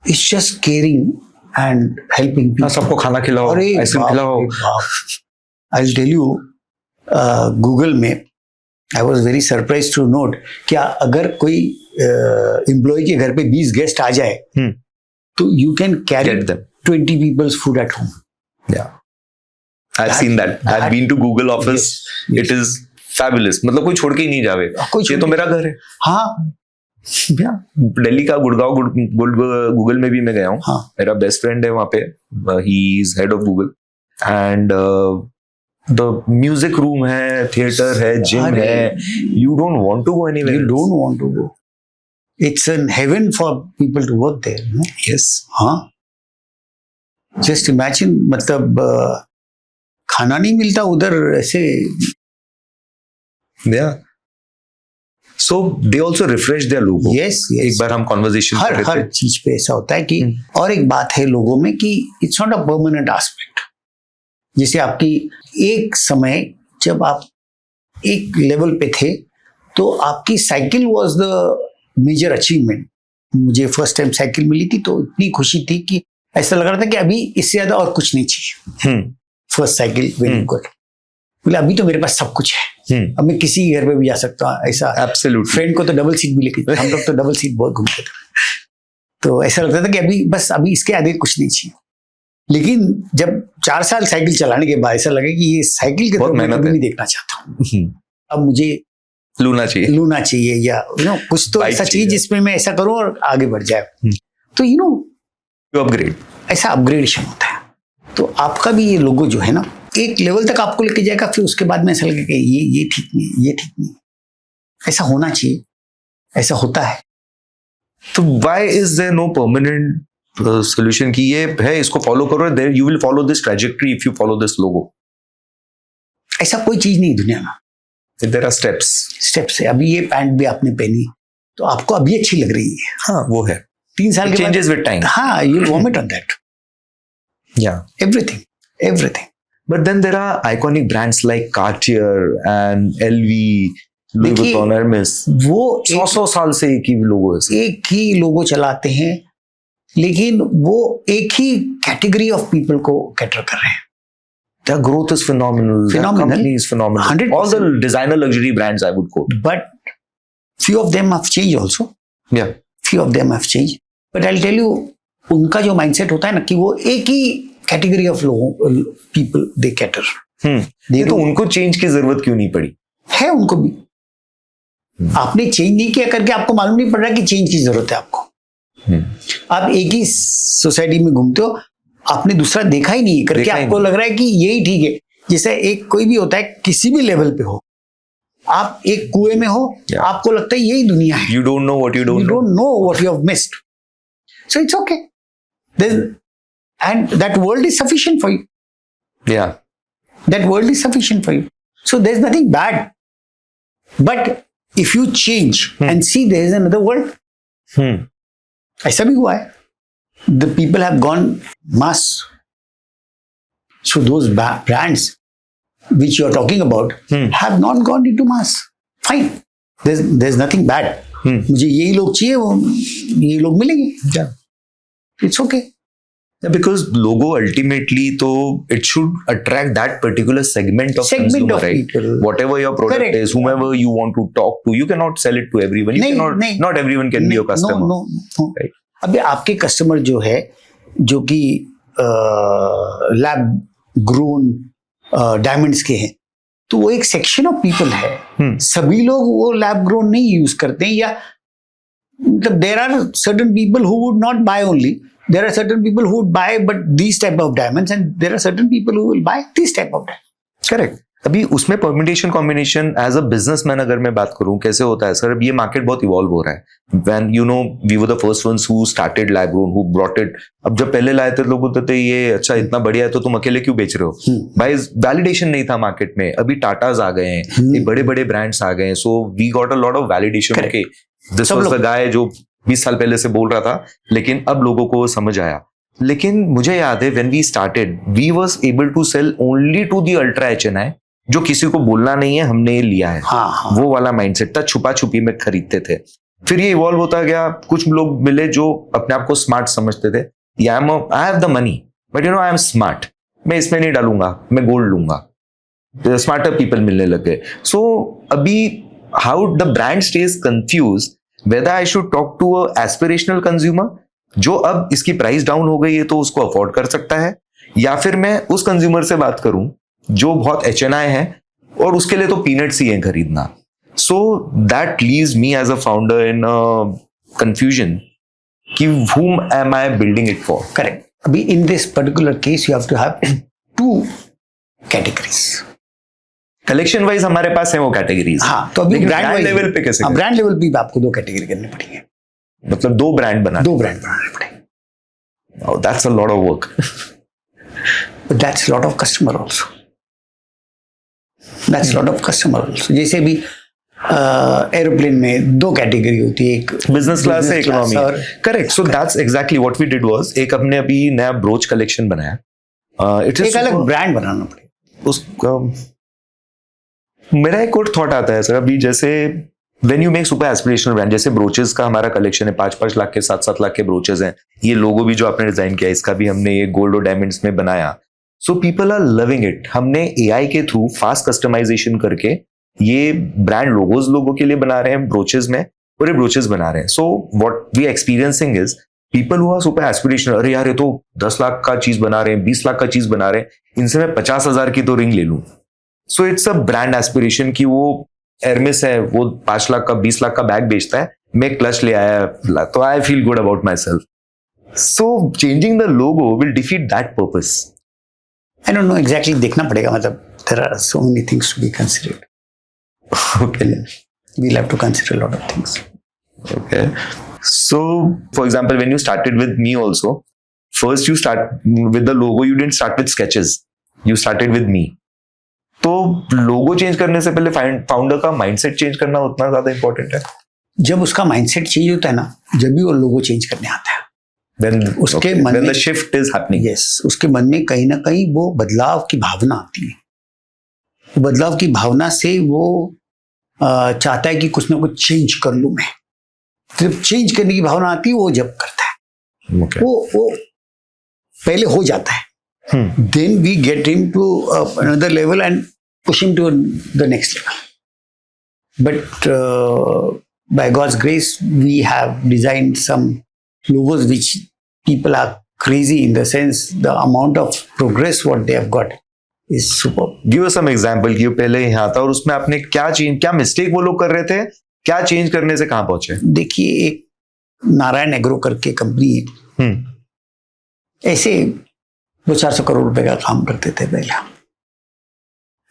is just caring and helping people. सबको खाना खिलाओ, आइसक्रीम खिलाओ। I'll tell you, Google में I was very surprised to note कि अगर कोई एम्प्लॉय के घर पे 20 गेस्ट आ जाए तो you can carry 20 people's food at home. Yeah. I've seen that. I've been to Google office. Yes. It is fabulous. मतलब कोई छोड़ के ही नहीं जावे। ये तो मेरा घर है। हाँ। दिल्ली का गुड़गांव गूगल में भी मैं गया हूँ। हाँ। मेरा बेस्ट फ्रेंड है वहाँ पे। He is head of Google. And the music room है, theater है, gym है. You don't want to go anywhere. You don't want to go. It's a heaven for people to work there. No? Yes. हाँ। Just imagine, मतलब खाना नहीं मिलता उधर ऐसे। Yeah. So they also refresh their logo. Yes. एक बार हम conversation कर रहे थे। हर चीज पे ऐसा होता है कि और एक बात है लोगों में कि it's not a permanent aspect. जैसे आपकी एक समय जब आप एक लेवल पे थे तो आपकी cycle was the major achievement. मुझे फर्स्ट टाइम साइकिल मिली थी तो इतनी खुशी थी कि ऐसा लग रहा था कि अभी इससे ज्यादा और कुछ नहीं चाहिए। फर्स्ट साइकिल वेरी गुड, बोले अभी तो मेरे पास सब कुछ है, अब मैं किसी घर पे भी जा सकता हूँ। ऐसा एब्सोल्यूट। फ्रेंड को तो डबल सीट भी लेके, हम लोग तो डबल सीट बहुत घूमते थे, तो ऐसा लगता था कि अभी इसके आगे कुछ नहीं चाहिए। लेकिन जब 4 साल साइकिल चलाने के बाद ऐसा लगा कि ये साइकिल के तरफ मैं कभी नहीं देखना चाहता हूँ, अब मुझे लूना चाहिए या कुछ तो ऐसा चाहिए जिसमें मैं ऐसा करूँ और आगे बढ़ जाए। तो अपग्रेड, ऐसा अपग्रेडेशन होता है। तो आपका भी ये लोगो जो है ना एक लेवल तक आपको लेके जाएगा, फिर उसके बाद में ऐसा लगेगा कि ये ठीक नहीं, ये ठीक नहीं, ऐसा होना चाहिए, ऐसा होता है। तो why is there no permanent solution कि ये है इसको फॉलो करो, there you will follow this trajectory if you follow this logo? ऐसा कोई चीज नहीं दुनिया में। देयर आर स्टेप्स है। अभी ये पैंट भी आपने पहनी तो आपको अभी अच्छी लग रही है, हाँ वो है, 3 साल के बाद चेंजेस विद टाइम, हाँ you will vomit on that. Yeah. Everything. But then there are iconic brands like Cartier and LV, Louis देखिए, Vuitton, Hermes. वो 100 साल से एक ही लोगो है. एक ही लोगो चलाते हैं, लेकिन वो एक ही कैटेगरी ऑफ पीपल को कैटर कर रहे हैं. Their growth is phenomenal. Phenomenal. Their company is phenomenal. 100%. All the designer luxury brands I would quote. But few of them have changed also. Yeah. Few of them have changed. But I'll tell you, उनका जो माइंडसेट होता है ना कि वो एक ही कैटेगरी ऑफ लोगों पीपल दे कैटर. ये तो उनको चेंज की जरूरत क्यों नहीं पड़ी? है उनको भी. आपने चेंज नहीं किया करके आपको मालूम नहीं पड़ रहा कि चेंज की जरूरत है आपको. आप एक ही सोसाइटी में घूमते हो, आपने दूसरा देखा ही नहीं करके आपको लग रहा है कि यही ठीक है. जैसे एक कोई भी होता है, किसी भी लेवल पे हो, आप एक कुएं में हो, आपको लगता है यही दुनिया है. You don't know what you don't know. You don't know what you have missed. So it's okay. And that world is sufficient for you. Yeah. That world is sufficient for you. So there's nothing bad. But if you change and see there is another world, ऐसा भी हुआ है. The people have gone mass. So those brands which you are talking about have not gone into mass. Fine. There's nothing bad. मुझे यही लोग चाहिए, वो यही लोग मिलेंगे. Yeah. It's okay. Yeah, because logo ultimately तो it should attract that particular segment of consumer, right? People. Whatever your product Correct. is, whomever you want to talk to, you cannot sell it to everyone. You cannot. Not everyone can be your customer. No. Right. अभी आपके कस्टमर जो है, जो कि लैब ग्रोन डायमंड्स के हैं, तो वो एक सेक्शन ऑफ पीपल है. सभी लोग वो लैब ग्रोन नहीं यूज करते हैं, या मतलब there are certain people who would not buy only. There are certain people who would buy but these type of diamonds, and there are certain people who will buy this type of diamond. Correct. अभी उसमें permutation combination as a businessman अगर मैं बात करूं कैसे होता है सर, अब ये मार्केट बहुत इवॉल्व हो रहा है. When you know we were the first ones who started lab grown, who brought it. अब जब पहले लाए थे लोग बोलते थे ये अच्छा इतना बढ़िया है तो तुम अकेले क्यों बेच रहे हो भाई. वैलिडेशन नहीं था मार्केट में. अभी टाटाज आ गए हैं, ये बड़े बड़े ब्रांड्स आ गए हैं. So we got a lot of validation. Okay, this was the guy जो 20 साल पहले से बोल रहा था, लेकिन अब लोगों को समझ आया. लेकिन मुझे याद है when we started we was able to sell only to the ultra HNI, जो किसी को बोलना नहीं है, हमने ये लिया है. हाँ. वो वाला माइंडसेट था, छुपा छुपी में खरीदते थे. फिर ये इवॉल्व होता गया. कुछ लोग मिले जो अपने आप को स्मार्ट समझते थे. I have the money but you know I am smart, मैं इसमें नहीं डालूंगा, मैं गोल्ड लूंगा. स्मार्टर पीपल मिलने लगे. सो अभी how the brand stage confuse whether I should talk to a aspirational consumer जो अब इसकी प्राइस डाउन हो गई है तो उसको अफोर्ड कर सकता है, या फिर मैं उस कंज्यूमर से बात करूं जो बहुत HNI है और उसके लिए तो पीनट्स ही है खरीदना. So that leaves me as a founder in confusion कि whom am I building it for? Correct. अभी in this particular case you have to have two categories. Collection wise हमारे पास है वो कैटेगरीज. हाँ, तो अभी ब्रांड लेवल पे कैसे? ब्रांड लेवल पे आपको दो कैटेगरी करनी पड़ेगी. मतलब दो ब्रांड बनाने पड़ेंगे. Oh, that's a lot of work. But that's a lot of customer also. जैसे भी एरोप्लेन में दो कैटेगरी होती है, एक बिजनेस क्लास है, economy. Correct. So that's exactly what we did was एक हमने अभी नया ब्रोच कलेक्शन बनाया. एक अलग ब्रांड बनाना पड़ेगा उसका. मेरा एक और थॉट आता है सर, अभी जैसे when you make super aspirational brand, जैसे ब्रोचेस का हमारा कलेक्शन है, 5-5 लाख के 7-7 लाख के ब्रोचेस हैं. ये लोगो भी जो आपने डिजाइन किया इसका भी हमने ये गोल्ड और डायमंड्स में बनाया. So people are loving it. हमने AI के थ्रू फास्ट कस्टमाइजेशन करके ये ब्रांड लोगोज लोगों के लिए बना रहे हैं ब्रोचेस में, और ये ब्रोचेस बना रहे हैं. So what we experiencing is people who are super aspirational, अरे यार ये तो 10 लाख का चीज बना रहे हैं, 20 लाख का चीज बना रहे हैं, इनसे मैं 50,000 की तो रिंग ले लूं. So it's a brand aspiration कि वो एर्मिस है, वो 5 लाख का 20 लाख का बैग बेचता है, मैं क्लच ले आया तो I feel good about myself. So changing the logo will defeat that purpose. I don't know exactly, देखना पड़ेगा. मतलब there are so many things to be considered. Okay, we will have to consider lot of things. Okay. So for example when you started with me also, first you start with the logo, you didn't start with sketches, you started with me. तो लोगो चेंज करने से पहले फाउंडर का माइंडसेट चेंज करना उतना ज्यादा इंपॉर्टेंट है. जब उसका माइंडसेट चेंज होता है ना, जब भी वो लोगो चेंज करने आता है. उसके मन when में the shift is happening. Yes उसके मन में कहीं ना कहीं वो बदलाव की भावना आती है. वो बदलाव की भावना से वो चाहता है कि कुछ ना कुछ चेंज कर लूं मैं. जब चेंज करने की भावना आती है वो जब करता है. Okay. वो पहले हो जाता है. Then we get him to another level and push him to the next level. But by God's grace, we have designed some logos which people are crazy in the sense the amount of progress what they have got is superb. Give us some example कि वो पहले यहाँ था और उसमें आपने क्या मिस्टेक वो लोग कर रहे थे, क्या चेंज करने से कहाँ पहुंचे? देखिए एक नारायण एग्रो करके कंपनी है. ऐसे वो 400 करोड़ रुपए का काम करते थे पहले.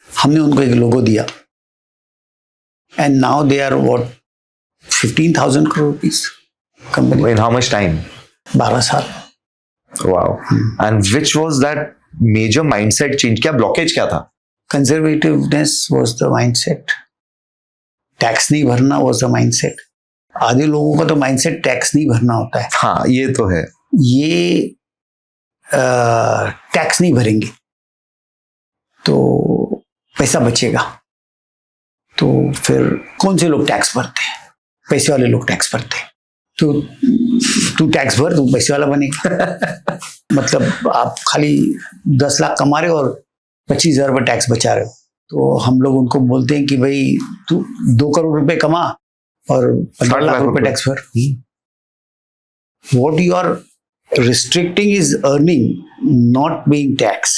हमने उनको एक लोगो दिया and now they are what 15,000 crore rupees company. In how much time? 12 साल. Wow. And which was that major mindset change? क्या blockage क्या था? Conservativeness was the mindset. Tax नहीं भरना was the mindset. आधे लोगों का तो माइंडसेट टैक्स नहीं भरना होता है. हाँ ये तो है. ये टैक्स नहीं भरेंगे तो पैसा बचेगा. तो फिर कौन से लोग टैक्स भरते हैं? पैसे वाले लोग टैक्स भरते हैं. तो तू टैक्स भर तू पैसे वाला बनेगा. मतलब आप खाली 10 लाख कमा रहे हो और 25,000 रुपये टैक्स बचा रहे हो. तो हम लोग उनको बोलते हैं कि भाई तू 2 करोड़ रुपए कमा और 15 लाख रुपए टैक्स भर. What you are restricting is earning, not being tax.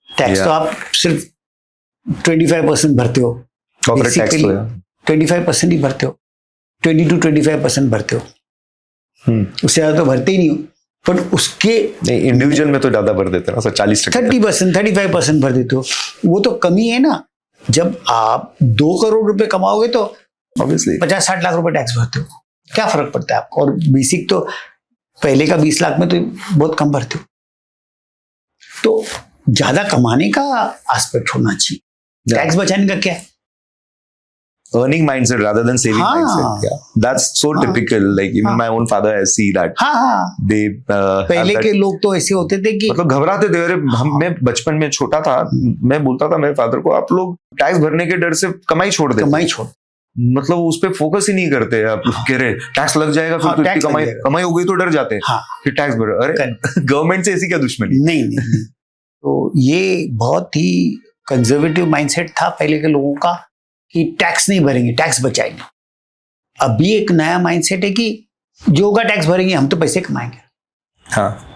Tax तो आप सिर्फ 25% भरते हो. Corporate tax तो है. 25% ही भरते हो. 20 to 25% भरते हो. उससे ज्यादा तो भरते ही नहीं हो. पर उसके इंडिविजुअल में तो ज्यादा भर देते ना. 40%, 30%, 35% भर देते हो. वो तो कमी है ना. जब आप 2 करोड़ रुपए कमाओगे तो ऑब्वियसली 50-60 लाख रुपए टैक्स भरते हो. क्या फर्क पड़ता है आपको? और बेसिक तो पहले का 20 लाख में तो बहुत कम भरते हो. तो ज्यादा कमाने का एस्पेक्ट होना चाहिए. टैक्स बचाने का क्या है? earning mindset rather than saving हाँ. mindset. Yeah. That's so typical. Like even my own father, I see that. हाँ. They पहले के लोग तो ऐसे होते थे कि मतलब घबराते थे. अरे मैं बचपन में छोटा था, मैं बोलता था मेरे फादर को आप लोग टैक्स भरने के डर से कमाई छोड़ देते. कमाई छोड़ मतलब उस पे फोकस ही नहीं करते. आप कह रहे टैक्स लग जाएगा फिर तो इतनी कमाई हो गई तो डर जाते हैं. फिर टैक्स भर. अरे गवर्नमेंट से ऐसी क्या दुश्मनी? नहीं. तो ये बहुत ही कंजर्वेटिव माइंडसेट था पहले के लोगों का कि टैक्स नहीं भरेंगे, टैक्स बचाएंगे. अभी एक नया माइंडसेट है कि जो होगा टैक्स भरेंगे, हम तो पैसे कमाएंगे. हाँ.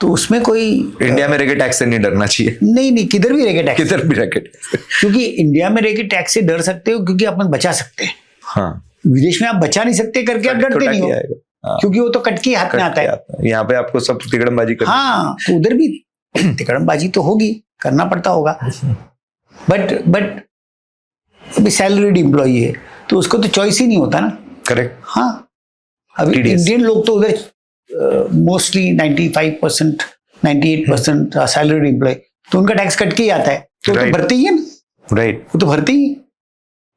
तो उसमें कोई इंडिया में रह के टैक्स से नहीं डरना चाहिए. नहीं किधर भी रह के टैक्स, किधर भी रह के. क्योंकि इंडिया में रह के टैक्स से डर सकते हो क्योंकि अपन बचा सकते हैं. हाँ. विदेश में आप बचा नहीं सकते करके आप डरते नहीं हो. हाँ. क्योंकि वो तो कट के हाथ में आता है. यहाँ पे आपको सब तिकड़मबाजी करनी. हाँ. तो उधर भी तिकड़मबाजी तो होगी, करना पड़ता होगा. बट अभी सैलरीड एम्प्लॉई है तो उसको तो चॉइस ही नहीं होता ना. करेक्ट. हाँ. अभी इंडियन लोग तो उधर मोस्टली 95%, 98% सैलरीड एम्प्लॉय, तो उनका टैक्स कट के ही आता है. तो भरते ही है ना. राइट. वो तो भरते ही.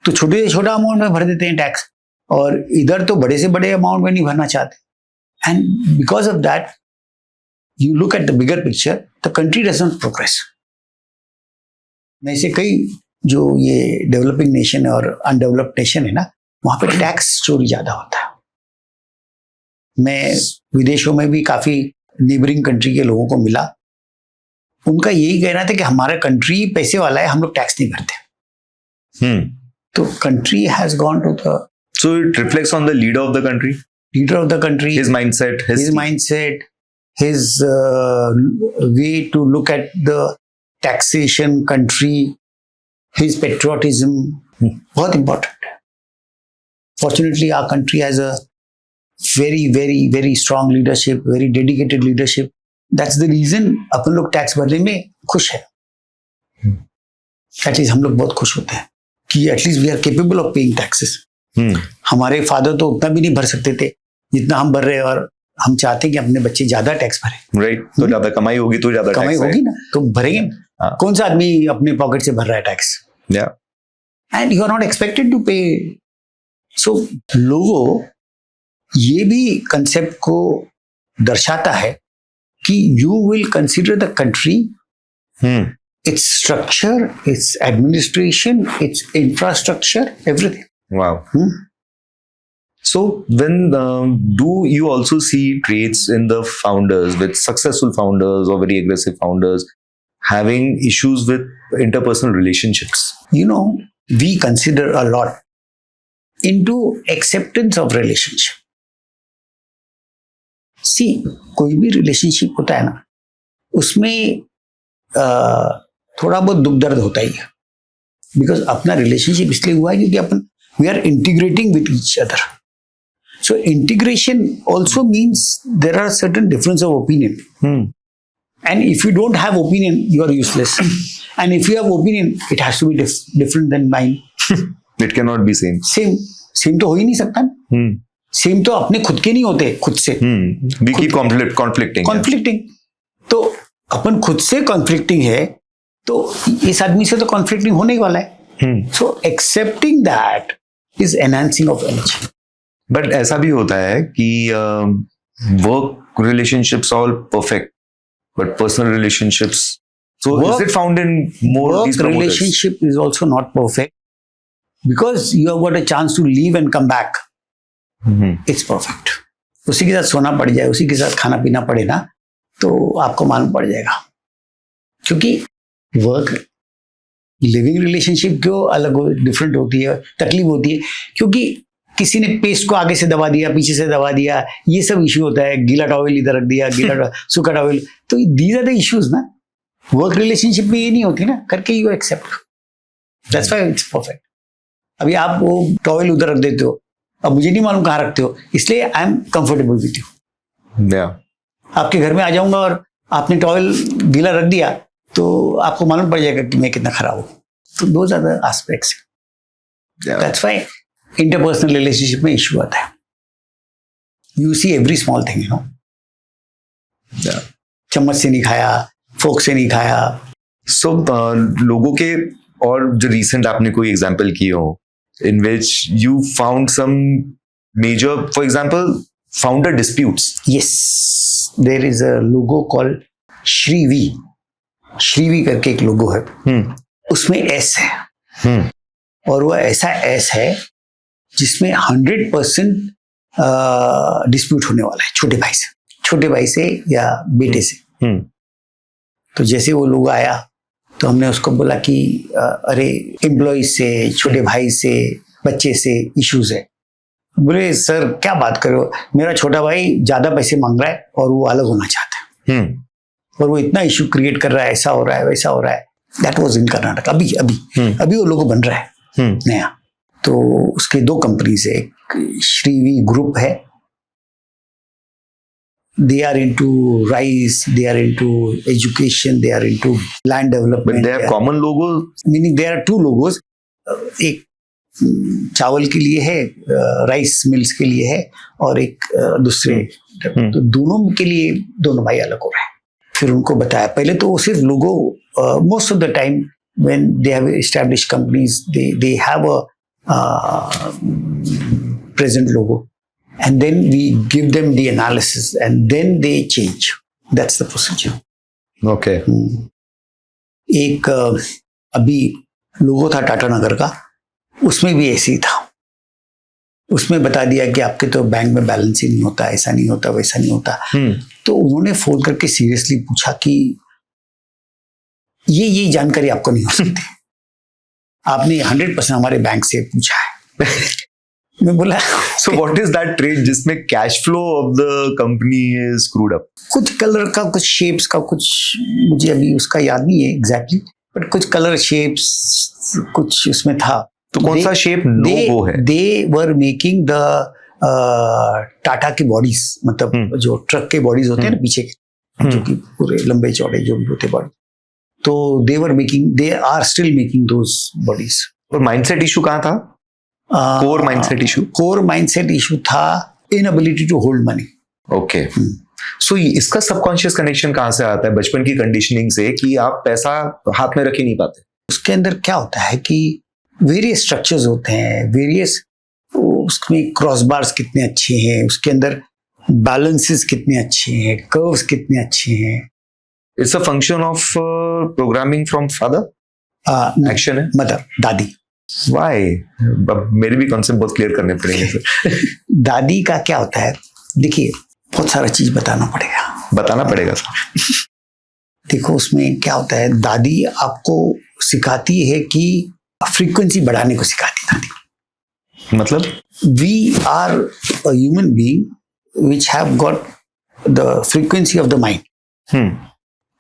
तो छोटे से छोटा अमाउंट में भर देते हैं टैक्स, और इधर तो बड़े से बड़े अमाउंट में नहीं भरना चाहते. And because of that you look at the bigger picture, the country doesn't progress. मैं इसे कई जो ये डेवलपिंग नेशन है और अनडेवलप्ड नेशन है ना, वहां पे टैक्स चोरी ज्यादा होता है. मैं विदेशों में भी काफी नेबरिंग कंट्री के लोगों को मिला. उनका यही कहना था कि हमारा कंट्री पैसे वाला है, हम लोग टैक्स नहीं भरते. तो country has gone to the, so it reflects on the leader of the country, his mindset, his way to look at the taxation country, his patriotism, बहुत important. Fortunately, our country has a very, very, very strong leadership, very dedicated leadership. That's the reason अपन लोग टैक्स भरने में खुश है. At least हम लोग बहुत खुश होते हैं कि at least we are capable of paying taxes. हमारे फादर तो उतना भी नहीं भर सकते थे जितना हम भर रहे हैं, और हम चाहते हैं कि अपने बच्चे ज्यादा टैक्स भरें. राइट. तो ज्यादा कमाई होगी तो ज्यादा कमाई होगी ना, तो भरेंगे. कौन सा आदमी अपने पॉकेट से भर रहा है tax? And you are not expected to pay. सो लोगों ये भी कंसेप्ट को दर्शाता है कि you will consider the country, its structure, its administration, its infrastructure, everything. Wow. So when do you also see traits in the founders, with successful founders or very aggressive founders, having issues with interpersonal relationships? You know, we consider a lot into acceptance of relationship. See, कोई भी रिलेशनशिप होता है ना, उसमें थोड़ा बहुत दुख दर्द होता ही है, बिकॉज अपना रिलेशनशिप इसलिए हुआ है क्योंकि अपन we are integrating with each other. So integration also means there are certain difference of opinion, and if you don't have opinion you are useless, and if you have opinion it has to be different than mine. It cannot be same. Same तो हो ही नहीं सकता ना. सेम तो अपने खुद के नहीं होते, खुद से We keep conflicting. तो अपन खुद से कॉन्फ्लिक्टिंग है, तो इस आदमी से तो कॉन्फ्लिक्टिंग होने ही वाला है. So accepting that is enhancing of energy. But ऐसा भी होता है कि work relationships all perfect, but personal relationships, so is it found in more of these Work promoters? relationship is also not perfect because you have got a chance to leave and come back. It's perfect. उसी के साथ सोना पड़ जाए, उसी के साथ खाना पीना पड़े ना, तो आपको मालूम पड़ जाएगा. क्योंकि वर्क लिविंग रिलेशनशिप क्यों अलग डिफरेंट होती है, तकलीफ होती है, क्योंकि किसी ने पेस्ट को आगे से दबा दिया, पीछे से दबा दिया, ये सब इश्यू होता है. गीला टॉवेल इधर रख दिया, गीला सूखा टॉवेल, तो दीज आर द इश्यूज ना. वर्क रिलेशनशिप में ये नहीं होती ना, करके you accept. That's why it's perfect. अभी आप वो टॉवेल उधर रख देते हो, अब मुझे नहीं मालूम कहाँ रखते हो, इसलिए I am comfortable with you. आपके घर में आ जाऊंगा और आपने टॉवेल गीला रख दिया तो आपको मालूम पड़ जाएगा कि मैं कितना खराब हूं. तो those are the aspects. That's why interpersonal relationship में इश्यू आता है. You see every small thing, you know. चम्मच से नहीं खाया, फोक से नहीं खाया. सो लोगों के, और जो रिसेंट आपने कोई एग्जांपल किए हो in which you found some major, for example, founder disputes? Yes, there is a logo called Shrivi. Shrivi करके एक लोगो है. उसमें S है. और वो ऐसा S है जिसमें 100% डिस्प्यूट होने वाला है छोटे भाई से या बेटे से. तो जैसे वो लोग आया तो हमने उसको बोला कि अरे एम्प्लॉय से, छोटे भाई से, बच्चे से इश्यूज है. बोले सर क्या बात करो, मेरा छोटा भाई ज्यादा पैसे मांग रहा है और वो अलग होना चाहता है, और वो इतना इश्यू क्रिएट कर रहा है, ऐसा हो रहा है, वैसा हो रहा है. That was in Karnataka. अभी वो लोगो बन रहा है नया. तो उसके 2 कंपनीज है, एक श्रीवी ग्रुप है. They are into rice, they are into education, they are into land development. But they have common logos? Meaning there are 2 logos. एक चावल के लिए है, राइस मिल्स के लिए है, और एक दूसरे. तो दोनों के लिए दोनों भाई अलग हो रहे हैं. फिर उनको बताया, पहले तो वो सिर्फ लोगो, most of the time when they have established companies, they have a present logo. And then we give them the analysis and then they change. That's the procedure. Okay. एक अभी लोगो था टाटा नगर का, उसमें भी ऐसे ही था. उसमें बता दिया कि आपके तो बैंक में बैलेंस ही नहीं होता, ऐसा नहीं होता, वैसा नहीं होता. तो उन्होंने फोन करके सीरियसली पूछा कि ये जानकारी आपको नहीं हो सकती, आपने 100% हमारे बैंक से पूछा है. मैं बोला so what is that trade जिसमें cash flow of the company is screwed up? कुछ कलर का, कुछ शेप्स का, कुछ मुझे अभी उसका याद नहीं है एग्जैक्टली, बट कुछ कलर शेप्स कुछ उसमें था. तो कौन सा शेप लोगो है? दे वर मेकिंग द टाटा की बॉडीज, मतलब जो ट्रक के बॉडीज होते हैं ना पीछे के, जो कि पूरे लंबे चौड़े जो भी होते बॉडी, तो they are still making those bodies. और माइंडसेट इशू कहाँ था? कोर माइंडसेट इशू था inability to hold money. Okay. So इसका सबकॉन्शियस कनेक्शन कहाँ से आता है? बचपन की कंडीशनिंग से कि आप पैसा हाथ में रख ही नहीं पाते. उसके अंदर क्या होता है कि वेरियस स्ट्रक्चर्स होते हैं, वेरियस, उसमें क्रॉस बार्स कितने अच्छे हैं, उसके अंदर बैलेंसेस कितने अच्छे हैं, कर्व्स कितने अच्छे हैं. It's a function of programming from father, action है, मदर, दादी. व्हाई? मेरे भी कॉन्सेप्ट बहुत क्लियर करने पड़ेंगे सर. दादी का क्या होता है, देखिए बहुत सारा चीज बताना पड़ेगा सर. देखो उसमें क्या होता है, दादी आपको सिखाती है कि फ्रीक्वेंसी बढ़ाने को सिखाती है दादी. मतलब we are a human being which have got the frequency of the mind.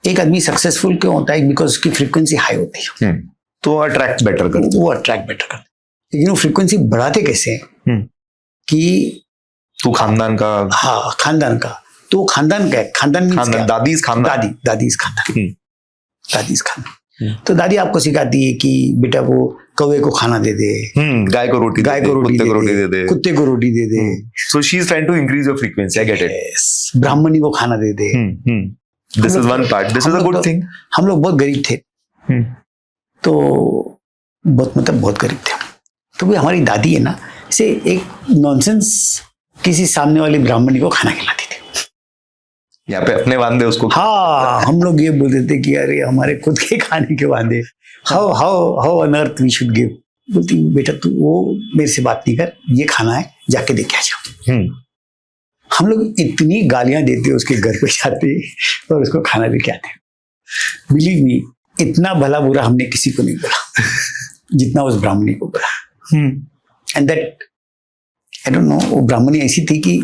एक आदमी सक्सेसफुल क्यों होता है? बिकॉज उसकी फ्रीक्वेंसी हाई होती है. तो अट्रैक्ट बेटर करते, वो अट्रैक्ट बेटर करते. लेकिन वो फ्रीक्वेंसी बढ़ाते कैसे हैं कि तू खानदान का, हाँ खानदान का. तो खानदान क्या है? खानदान means क्या? दादी इज खानदान. दादी इज खानदान. तो दादी आपको सिखाती है कि बेटा वो कौवे को खाना दे दे, गाय को रोटी कुत्ते को रोटी दे दे. So she is trying to increase your frequency. I get it. ब्राह्मणी को खाना दे दे. This is one part. This is a good thing. हम लोग बहुत गरीब थे, तो बहुत गरीब थे. तो भी हमारी दादी है ना, से एक नॉनसेंस किसी सामने वाली ब्राह्मणी को खाना खिलाती थी. यहाँ पे अपने वांदे उसको. हाँ, हम लोग ये बोलते थे कि अरे हमारे खुद के खाने के वादे. How on earth we should give. बोलती बेटा तू वो मेरे से बात नहीं कर, ये खाना है जाके दे के आ जाओ. हम लोग इतनी गालियां देते उसके घर पे जाते और उसको खाना दे के आते. बिलीव मी, इतना भला बुरा हमने किसी को नहीं बोला जितना उस ब्राह्मणी को बोला. And that I don't no, वो ब्राह्मणी ऐसी थी कि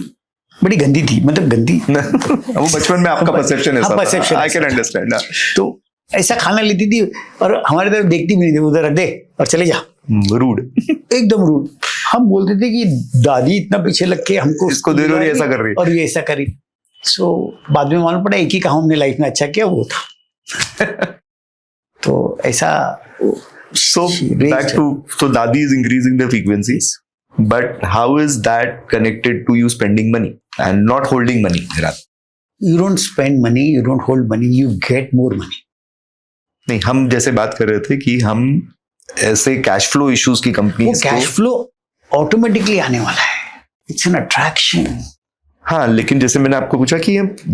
बड़ी गंदी थी, मतलब गंदी. वो बचपन में आपका परसेप्शन है. Perception, I can understand. तो ऐसा खाना लेती थी और हमारे तरफ देखती भी नहीं थी, उधर रख दे और चले जा. रूड, एकदम रूड. हम बोलते थे कि दादी इतना पीछे लग के हमको इसको दे रही, ऐसा कर रही और ये ऐसा करी. सो बाद में मालूम पड़ा एक ही काम हमने लाइफ में अच्छा किया, वो था. तो ऐसा. So back to, so Dadi is increasing the frequencies, but how is that connected to you spending money and not holding money? You don't spend money, you don't hold money, you get more money. नहीं, हम जैसे बात कर रहे थे कि हम ऐसे कैश फ्लो इश्यूज की कंपनी, वो कैश फ्लो ऑटोमेटिकली आने वाला है. It's an attraction. हाँ, लेकिन जैसे मैंने आपको पूछा कि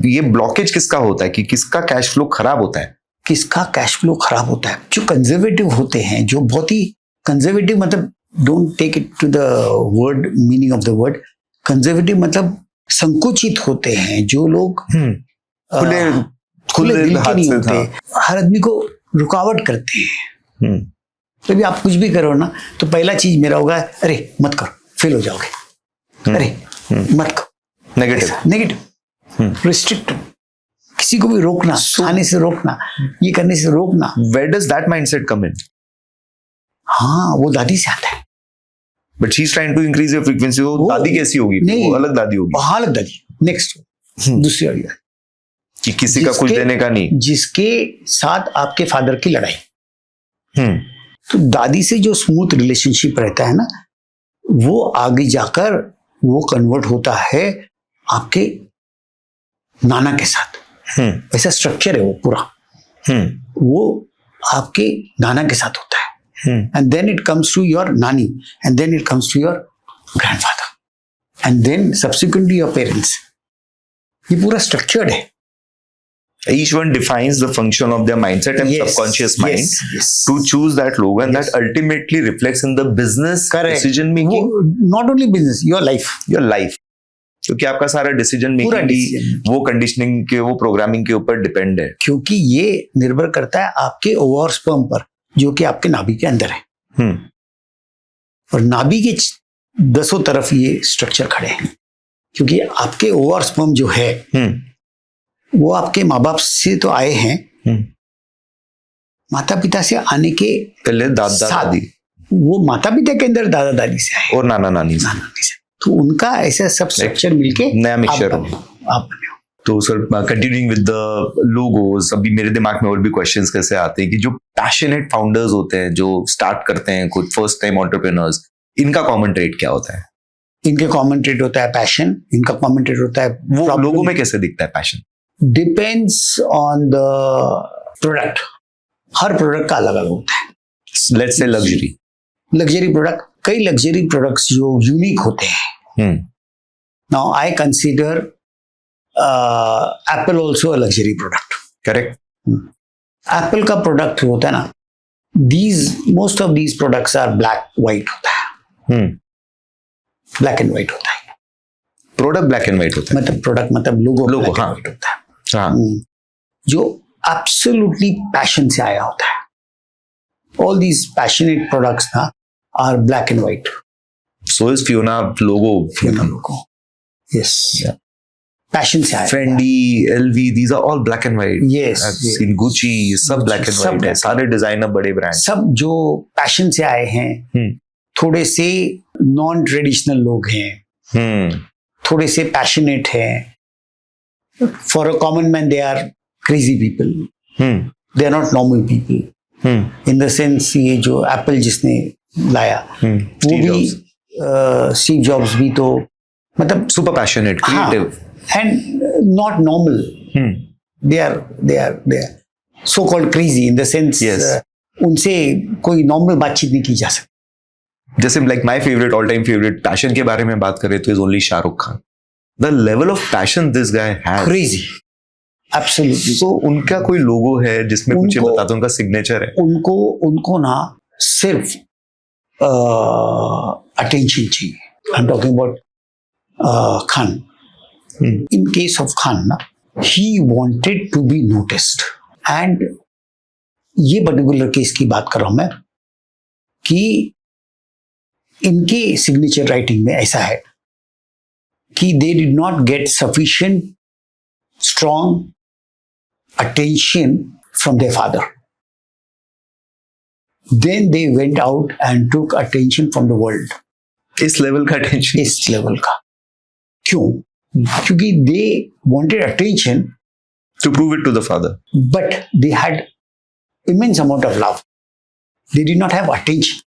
ये ब्लॉकेज किसका होता है, कि किसका कैश फ्लो खराब होता है? किसका कैश फ्लो खराब होता है? जो कंजर्वेटिव होते हैं, जो बहुत ही कंजर्वेटिव, मतलब don't take it to the word meaning of the word. Conservative मतलब संकुचित होते हैं, जो लोग खुले दिल के नहीं होते, हर आदमी को रुकावट करते हैं. तो भी आप कुछ भी करो ना, तो पहला चीज मेरा होगा, अरे मत करो, फेल हो जाओगे. अरे मत करो, नेगेटिव, रिस्ट्रिक्ट, किसी को भी रोकना, खाने से रोकना, ये करने से रोकना. Where does that mindset come in? हाँ, वो दादी से आता है. But she's trying to increase your frequency. वो दादी कैसी होगी? नहीं, वो अलग दादी होगी. हाँ, अलग दादी. नेक्स्ट दूसरी वाली कि किसी का कुछ देने का नहीं, जिसके साथ आपके फादर की लड़ाई. तो दादी से जो स्मूथ रिलेशनशिप रहता है ना, वो आगे जाकर वो कन्वर्ट होता है आपके नाना के साथ. ऐसा स्ट्रक्चर है वो पूरा. वो आपके नाना के साथ होता है, and then it comes to your नानी, and then it comes to your grandfather, and then subsequently your parents. ये पूरा स्ट्रक्चर्ड है. Each one defines the function of their mindset and subconscious mind to choose that logo, and that ultimately reflects in the business decision making. Not only business, your life. Your life. क्योंकि आपका सारा डिसीजन मेकिंग वो कंडीशनिंग के, वो प्रोग्रामिंग के ऊपर डिपेंड है. क्योंकि ये निर्भर करता है आपके ओवर स्पर्म पर, जो कि आपके नाभि के अंदर है. और नाभि के 10 तरफ ये स्ट्रक्चर खड़े हैं, क्योंकि आपके ओवर स्पर्म जो है वो आपके माँ बाप से तो आए हैं, माता पिता से आने के पहले दादा दादी, वो माता पिता के अंदर दादा दादी से आए और नाना नानी से. तो उनका ऐसा सब स्ट्रक्चर मिलके नया मिक्सचर आप बने हो. तो sir, continuing with the logos, अभी मेरे दिमाग में और भी क्वेश्चंस कैसे आते हैं कि जो पैशनेट फाउंडर्स होते हैं, जो स्टार्ट करते हैं खुद, फर्स्ट टाइम एंटरप्रेन्योर्स, इनका कॉमन ट्रेट क्या होता है? इनके कॉमन ट्रेट होता है पैशन. इनका कॉमन ट्रेट होता है, वो लोगों में कैसे दिखता है passion? Depends on the product. हर प्रोडक्ट का अलग अलग होता है. लेट्स से लग्जरी प्रोडक्ट, कई लग्जरी प्रोडक्ट्स जो यूनिक होते हैं. Now I consider Apple also luxury product. Correct. Apple का प्रोडक्ट होता है ना, most of these products are black white होता है, ब्लैक एंड वाइट होता है. प्रोडक्ट ब्लैक एंड व्हाइट होता है. मतलब प्रोडक्ट मतलब लोगो Logo, ब्लैक एंड हाँ. वाइट होता है. हाँ. जो एब्सोल्युटली पैशन से आया होता है. ऑल दीज पैशनेट प्रोडक्ट्स ना are black and white. So is Fiona logo. Logo yes, passion से आया. Fendi, LV, these are all black and white. Yes, I've yes. seen Gucci, सब black and सब white है. black. सारे डिजाइनर बड़े ब्रांड. सब जो पैशन से आए हैं, थोड़े से नॉन ट्रेडिशनल लोग हैं, थोड़े से पैशनेट हैं. For a common man they are crazy people, they are not normal people. In the sense ये जो एप्पल जिसने लाया वो भी स्टीव जॉब्स भी तो मतलब super passionate, creative and not normal. they are so called crazy in the sense Yes. उनसे कोई नॉर्मल बातचीत नहीं की जा सकती. जैसे like my favourite all time favourite passion के बारे में बात करें तो is only Shahrukh Khan. The level of passion this guy has, crazy, absolutely. तो उनका कोई लोगो है जिसमें मुझे बता दो, उनका सिग्नेचर है. उनको ना सिर्फ अटेंशन चाहिए. I am talking about Khan. In case of Khan ना, he wanted to be noticed. and ये पर्टिकुलर केस की बात कर रहा हूं मैं कि इनके सिग्नेचर राइटिंग में ऐसा है कि they did not get sufficient strong attention from their father. Then they went out and took attention from the world. इस लेवल का टेंशन. इस लेवल का क्यों? क्योंकि they wanted attention to prove it to the father. but they had immense amount of love. They did not have attention,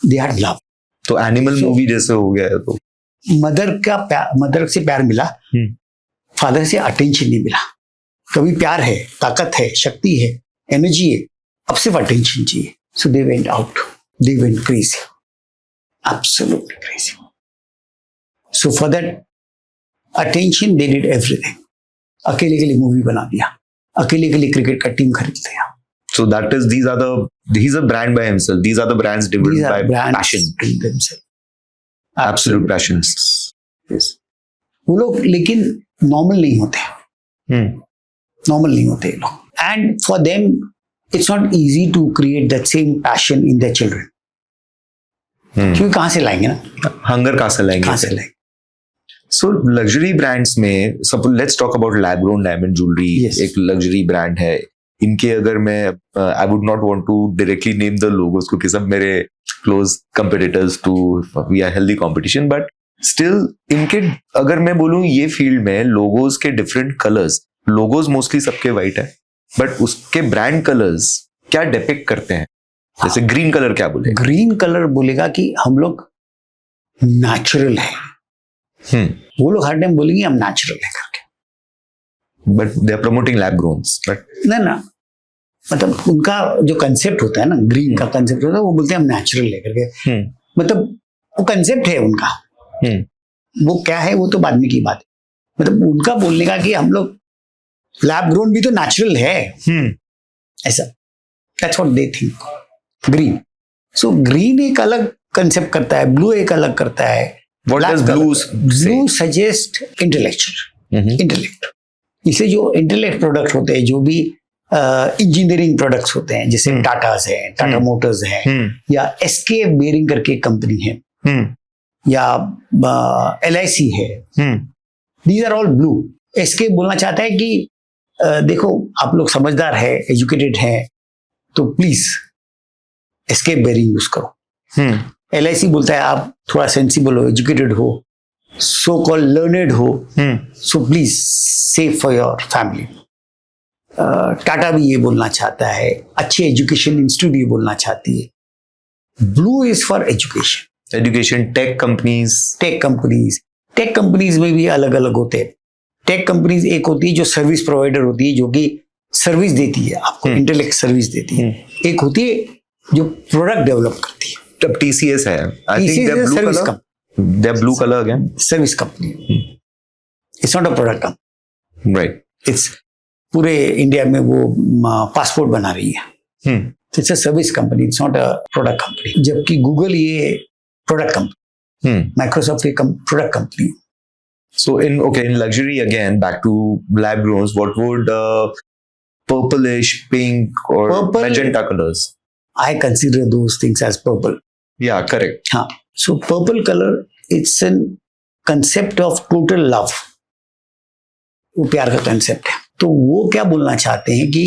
they had love. तो एनिमल मूवी जैसे हो गया है. तो मदर से प्यार मिला, फादर से अटेंशन नहीं मिला. कभी प्यार है, ताकत है, शक्ति है, एनर्जी है, अब सिर्फ अटेंशन चाहिए. So they went out, they went crazy, absolutely crazy. So for that attention they did everything. अकेले के लिए मूवी बना दिया, अकेले के लिए क्रिकेट का टीम खरीद लिया. So that is, he's a brand by himself. These are the brands driven These are by brands passion. in themselves. Absolute passion. Yes. वो लोग लेकिन नॉर्मल नहीं होते. नॉर्मल नहीं होते लोग. And for them it's not easy to create that same passion in their children. क्योंकि कहाँ से लाएंगे ना, हंगर कहाँ से लाएंगे. कहाँ से लाएंगे. सो लग्जरी ब्रांड्स में let's talk about lab grown diamond jewellery. Yes. एक लग्जरी ब्रांड है. इनके अगर मैं I would not want to directly name the logos क्योंकि सब मेरे close competitors to we are healthy competition, but still इनके अगर मैं बोलूं ये फील्ड में लोगोस के डिफरेंट कलर्स, लोगोस मोस्टली सबके वाइट है बट उसके ब्रांड कलर्स क्या डिपिक्ट करते हैं. जैसे ग्रीन कलर क्या बोले, ग्रीन कलर बोलेगा कि हम लोग नेचुरल है. वो लोग हर टाइम बोलेंगे हम नेचुरल है करके, but they are promoting lab growns. बट ना मतलब उनका जो कंसेप्ट होता है ना, ग्रीन का कंसेप्ट होता है, वो बोलते हैं हम नेचुरल है करके. मतलब वो कंसेप्ट है उनका. वो क्या है वो तो बाद में की बात है. मतलब उनका बोलने का कि हम लोग लैब ग्रोन भी तो नेचुरल है, ऐसा. That's what they think. Green. So green एक अलग कंसेप्ट करता है, ब्लू एक अलग करता है. What does blue say? Blue suggest intellect. इसलिए जो इंटेलेक्ट प्रोडक्ट होते हैं, जो भी इंजीनियरिंग प्रोडक्ट्स होते हैं, जैसे टाटास है, टाटा मोटर्स है, या एसके बेयरिंग करके कंपनी है, या LIC है, दीज आर ऑल ब्लू. एसके बोलना चाहता है कि देखो आप लोग समझदार है, एजुकेटेड है, तो प्लीज एसके बेयरिंग यूज करो. LIC बोलता है आप थोड़ा सेंसिबल हो, एजुकेटेड हो, सो कॉल्ड लर्नेड हो, so please save for your family. Tata भी ये बोलना चाहता है, अच्छे एजुकेशन इंस्टीट्यूट ये बोलना चाहती है. Blue is for education. Tech companies में भी अलग अलग होते हैं. टेक कंपनीज एक होती है जो सर्विस प्रोवाइडर होती है, जो कि सर्विस देती है आपको, इंटेलेक्ट सर्विस देती है. एक होती है जो प्रोडक्ट डेवलप करती है. तब TCS है. I think they blue colour. They blue colour again. Service company. It's not a product company. Right. It's पूरे इंडिया में वो पासपोर्ट बना रही है. It's a service company, it's not a product company. जबकि गूगल ये प्रोडक्ट कंपनी, माइक्रोसॉफ्ट ये product company. So in luxury again, back to lab growns, what would purplish, pink or Purple- magenta colors? I consider those things as purple. Yeah, correct. हाँ, so purple color, it's a concept of total love. वो प्यार का कंसेप्ट है. तो वो क्या बोलना चाहते हैं कि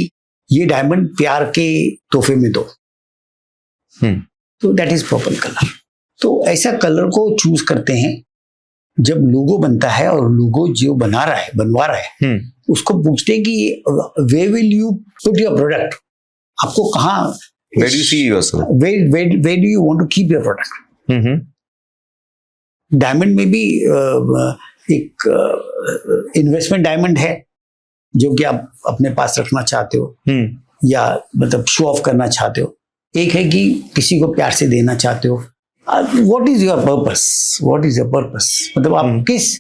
ये डायमंड प्यार के तोहफे में दो. तो दैट इज पर्पल कलर. तो ऐसा कलर को चूज करते हैं जब लोगो बनता है, और लोगो जो बनवा रहा है उसको पूछते हैं कि where will you put your product. आपको कहाँ, Where do you see yourself? where do you want to keep your product? Diamond में भी एक इन्वेस्टमेंट डायमंड है जो कि आप अपने पास रखना चाहते हो, या मतलब शो ऑफ करना चाहते हो. एक है कि किसी को प्यार से देना चाहते हो. What is your purpose? What is your purpose? मतलब आप किस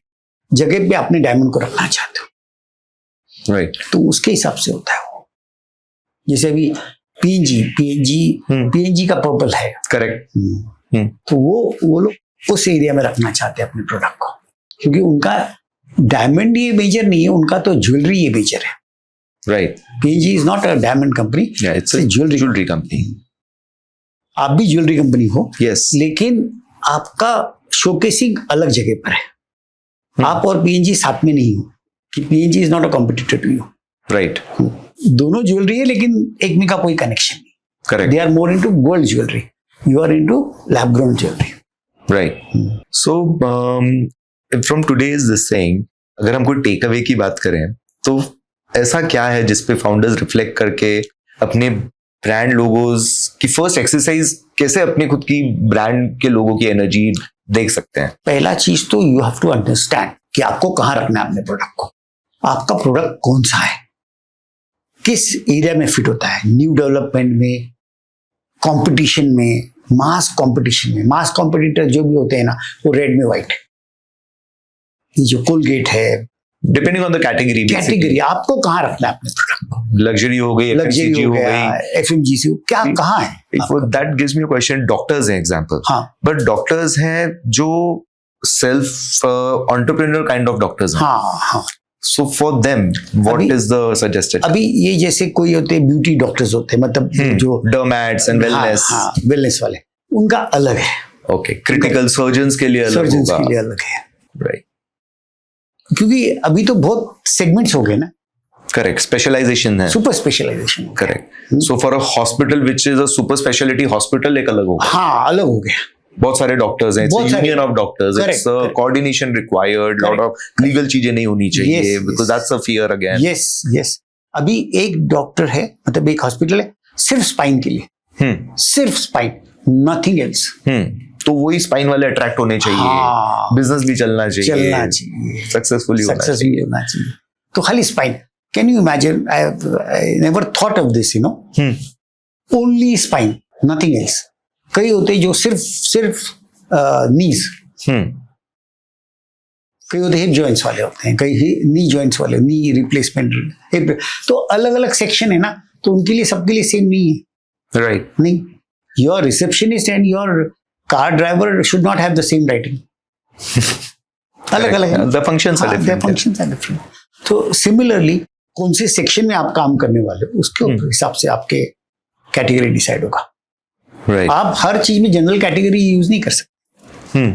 जगह पे अपने डायमंड को रखना चाहते हो. राइट. तो उसके हिसाब से होता है वो. जैसे अभी पीएनजी का पर्पल है. करेक्ट. तो वो लोग उस एरिया में रखना चाहते हैं अपने प्रोडक्ट को, क्योंकि उनका डायमंड ये मेजर नहीं है, उनका तो ज्वेलरी ये मेजर है. Right. PNG is not a diamond company, it's a jewellery company. आप भी ज्वेलरी कंपनी हो, यस, लेकिन आपका शोकेसिंग अलग जगह पर है. आप और पीएनजी साथ में नहीं हो, कि PNG is not a competitor to you. Right. दोनों ज्वेलरी है, लेकिन एक में का कोई कनेक्शन नहीं. Correct. They are more into gold jewellery, you are into lab grown jewellery. Right. So from today's this saying, अगर हम कोई टेक अवे की बात करें तो ऐसा क्या है जिसपे फाउंडर्स रिफ्लेक्ट करके अपने ब्रांड लोगोज की फर्स्ट एक्सरसाइज कैसे अपने खुद की ब्रांड के लोगों की एनर्जी देख सकते हैं? पहला चीज तो यू हैव टू अंडरस्टैंड कि आपको कहाँ रखना है अपने प्रोडक्ट को. आपका प्रोडक्ट कौन सा है, किस एरिया में फिट होता है. न्यू डेवलपमेंट में, कंपटीशन में, मास कंपटीशन में. मास कॉम्पिटिटर जो भी होते हैं ना, वो रेड में व्हाइट है. ये जो कोलगेट है, डिपेंडिंग ऑन द कैटेगरी आपको कहाँ रखना है अपने प्रोडक्ट को. लग्जरी हो गई, लग्जरी हो गया, एफएमजीसी हो, क्या कहाँ है. That gives me a question. Doctors हैं एग्जांपल, हाँ, बट डॉक्टर्स हैं जो self entrepreneur kind of doctors हैं. हाँ. So for them what is the suggested? अभी ये जैसे कोई होते हैं ब्यूटी डॉक्टर्स होते हैं, मतलब जो डर्मैट्स एंड वेलनेस, वेलनेस वाले, उनका अलग है. ओके. क्रिटिकल सर्जन्स के लिए अलग होगा. सर्जन्स के लिए अलग है. राइट. क्योंकि अभी तो बहुत सेगमेंट्स हो गए ना. करेक्ट. स्पेशलाइजेशन है. Super specialisation. Correct. So for a hospital which is a super speciality hospital एक अलग होगा. हाँ, अलग हो गया. बहुत सारे डॉक्टर्स हैं, it's union of doctors, it's coordination required, lot of legal चीजें नहीं होनी चाहिए, because that's a fear again. Yes. अभी एक डॉक्टर है, मतलब एक हॉस्पिटल है सिर्फ स्पाइन के लिए. सिर्फ स्पाइन, नथिंग एल्स. तो वही स्पाइन वाले अट्रैक्ट होने चाहिए. बिजनेस भी चलना चाहिए. सक्सेसफुली होना चाहिए. तो खाली spine. Can you imagine? I never thought of this, you know. Only spine, nothing else. कई होते जो सिर्फ नीज. कई होते हिप जॉइंट्स वाले होते हैं, कई नी जॉइंट्स वाले, नी रिप्लेसमेंट, हिप. तो अलग अलग सेक्शन है ना, तो उनके लिए सबके लिए सेम नहीं है. राइट. नहीं, your receptionist and your car driver should not have the same writing. अलग अलग है. The functions are different. तो सिमिलरली कौन से सेक्शन में आप काम करने वाले हो, उसके हिसाब से आपके कैटेगरी डिसाइड होगा. Right. आप हर चीज में जनरल कैटेगरी यूज नहीं कर सकते.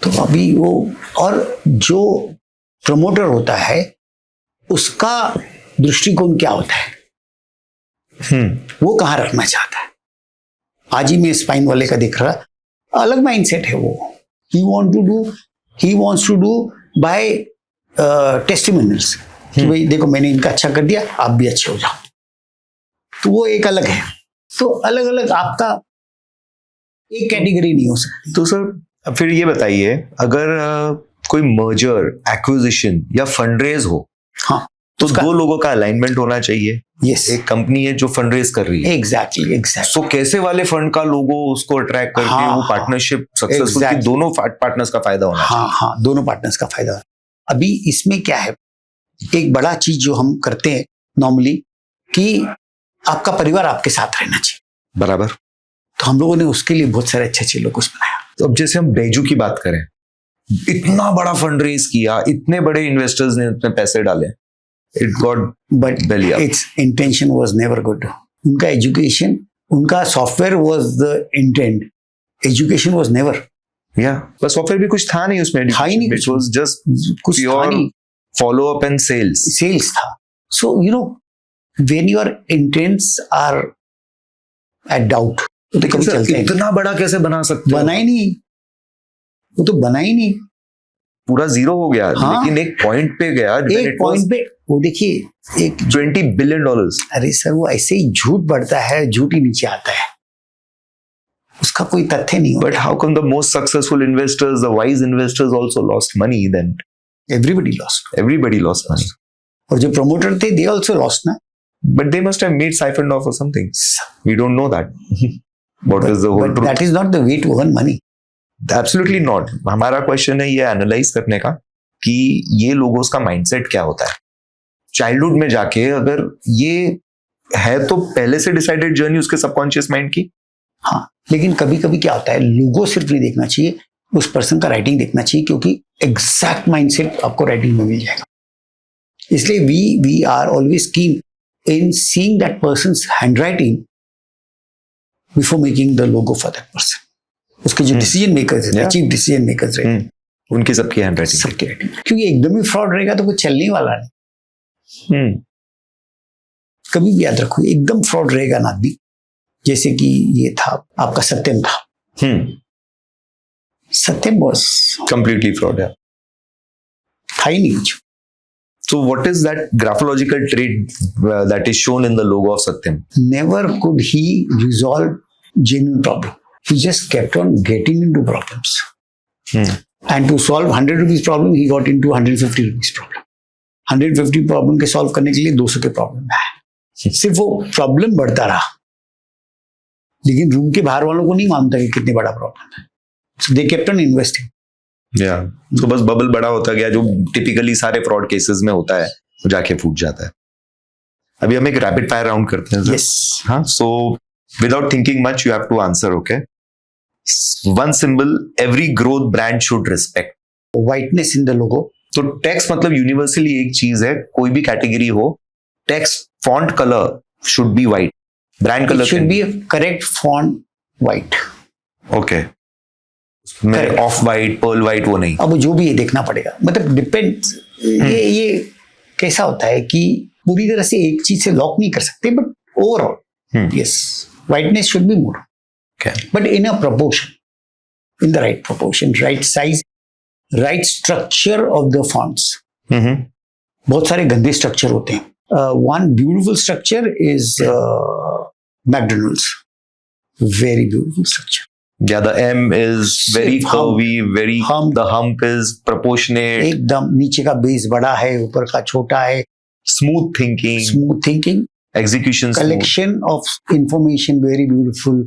तो अभी वो, और जो प्रमोटर होता है उसका दृष्टिकोण क्या होता है, वो कहाँ रखना चाहता है. आज ही मैं स्पाइन वाले का देख रहा, अलग माइंडसेट है वो. He wants to do by testimonials, कि भाई देखो मैंने इनका अच्छा कर दिया, आप भी अच्छे हो जाओ. तो वो एक अलग है. तो अलग अलग आपका एक कैटेगरी नहीं हो सकती. तो सर फिर ये बताइए, अगर कोई मर्जर, एक्विजिशन या फंडरेज हो, हाँ, तो दो लोगों का अलाइनमेंट होना चाहिए. यस. एक कंपनी है जो फंडरेज कर रही है. एग्जैक्टली. सो कैसे वाले फंड का लोगो उसको अट्रैक्ट करके वो पार्टनरशिप सक्सेसफुल की दोनों पार्टनर्स का फायदा होना चाहिए. हाँ, दोनों पार्टनर्स का फायदा. अभी इसमें क्या है, एक बड़ा चीज जो हम करते हैं नॉर्मली कि आपका परिवार आपके साथ रहना चाहिए, बराबर। तो हम लोगों ने उसके लिए बहुत सारे अच्छे अच्छे लोगों बनाया। तो अब जैसे हम बैजू की बात करें, इतना बड़ा फंड रेज किया, इतने बड़े इन्वेस्टर्स ने उसमें पैसे डाले, it got but belly up. Its intention was never good. उनका एजुकेशन, उनका software was the intent, education was never. या पर सॉफ्टवेयर भी कुछ था नहीं उसमें, था ही नहीं इट वाज जस्ट कुछ था प्योर नहीं, follow up and sales. Sales था। So you know when your intents are at doubt, तो कभी चलते हैं। इतना बड़ा कैसे बना सकते हो? बना ही नहीं, वो तो बना ही नहीं। पूरा जीरो हो गया। हाँ। लेकिन एक पॉइंट पे गया, एक पॉइंट पे वो देखिए एक, $20 billion। अरे सर वो ऐसे ही झूठ बढ़ता है, झूठ ही नीचे आता है, उसका कोई तथ्य नहीं होता। But how come the most successful investors, the wise investors also lost money then? Everybody lost, Everybody lost money. और जो प्रमोटर थे दे आल्सो लॉस्ट ना। But they must have made siphoned off or something. We don't know that. What is the whole But truth? that is not the way to earn money. Absolutely not. हमारा क्वेश्चन है ये एनालाइज करने का कि ये लोगों का माइंडसेट क्या होता है। चाइल्डहुड में जाके अगर ये है तो पहले से डिसाइडेड जर्नी उसके सबकॉन्शियस माइंड की। हाँ, लेकिन कभी कभी क्या होता है, लोगों सिर्फ नहीं देखना चाहिए, उस पर्सन का राइटिंग देखना चाहिए, क्योंकि एग्जैक्ट माइंडसेट आपको राइटिंग में मिल जाएगा। इसलिए वी आर ऑलवेज कीन इन seeing that persons handwriting before making the logo for that person. उसके जो डिसीजन मेकर्स हैं, Yeah. चीफ डिसीजन मेकर्स रहे, उनकी सबकी हैंडराइटिंग। सबके राइटिंग, क्योंकि एकदम ही फ्रॉड रहेगा तो कुछ चलने वाला नहीं। कभी भी याद रखो, एकदम फ्रॉड रहेगा ना आदमी, जैसे कि ये था आपका सत्यम था, सत्यम बॉस कंप्लीटली फ्रॉड है। था ही नहीं कुछ। So what is that graphological trait that is shown in the logo of Satyam? Never could he resolve genuine problem. He just kept on getting into problems. And to solve 100 rupees problem, he got into 150 rupees problem. 150 problem के solve करने के लिए 200 के problem में है। सिर्फ वो problem बढ़ता रहा, लेकिन रूम के बाहर वालों को नहीं मानता कि कितने बड़ा प्रॉब्लम है। So they kept on investing. तो बस बबल बड़ा होता गया, जो टिपिकली सारे फ्रॉड केसेस में होता है, वो जाके फूट जाता है। अभी हम एक रैपिड फायर राउंड करते हैं। Yes. हाँ, so without thinking much you have to answer, okay? One symbol every growth brand should respect. Whiteness in the logo. तो टेक्स्ट मतलब यूनिवर्सली एक चीज है, कोई भी कैटेगरी हो, text font colour should be white, brand It colour should be a correct font white. Okay. मैं Correct. Off white, pearl white वो नहीं। अब जो भी ये देखना पड़ेगा, मतलब डिपेंड्स। ये कैसा होता है कि पूरी तरह से एक चीज से लॉक नहीं कर सकते, but overall yes, whiteness should be more, but in a proportion, in the right proportion, right size, right structure of the fonts. बहुत सारे गंदे स्ट्रक्चर होते हैं। One beautiful structure is McDonald's, very beautiful structure. Yeah, the M is very Hump. curvy, very Hump. the hump is proportionate, एकदम नीचे का बेस बड़ा है, ऊपर का छोटा है, smooth thinking, smooth thinking, execution smooth. collection of information very beautiful,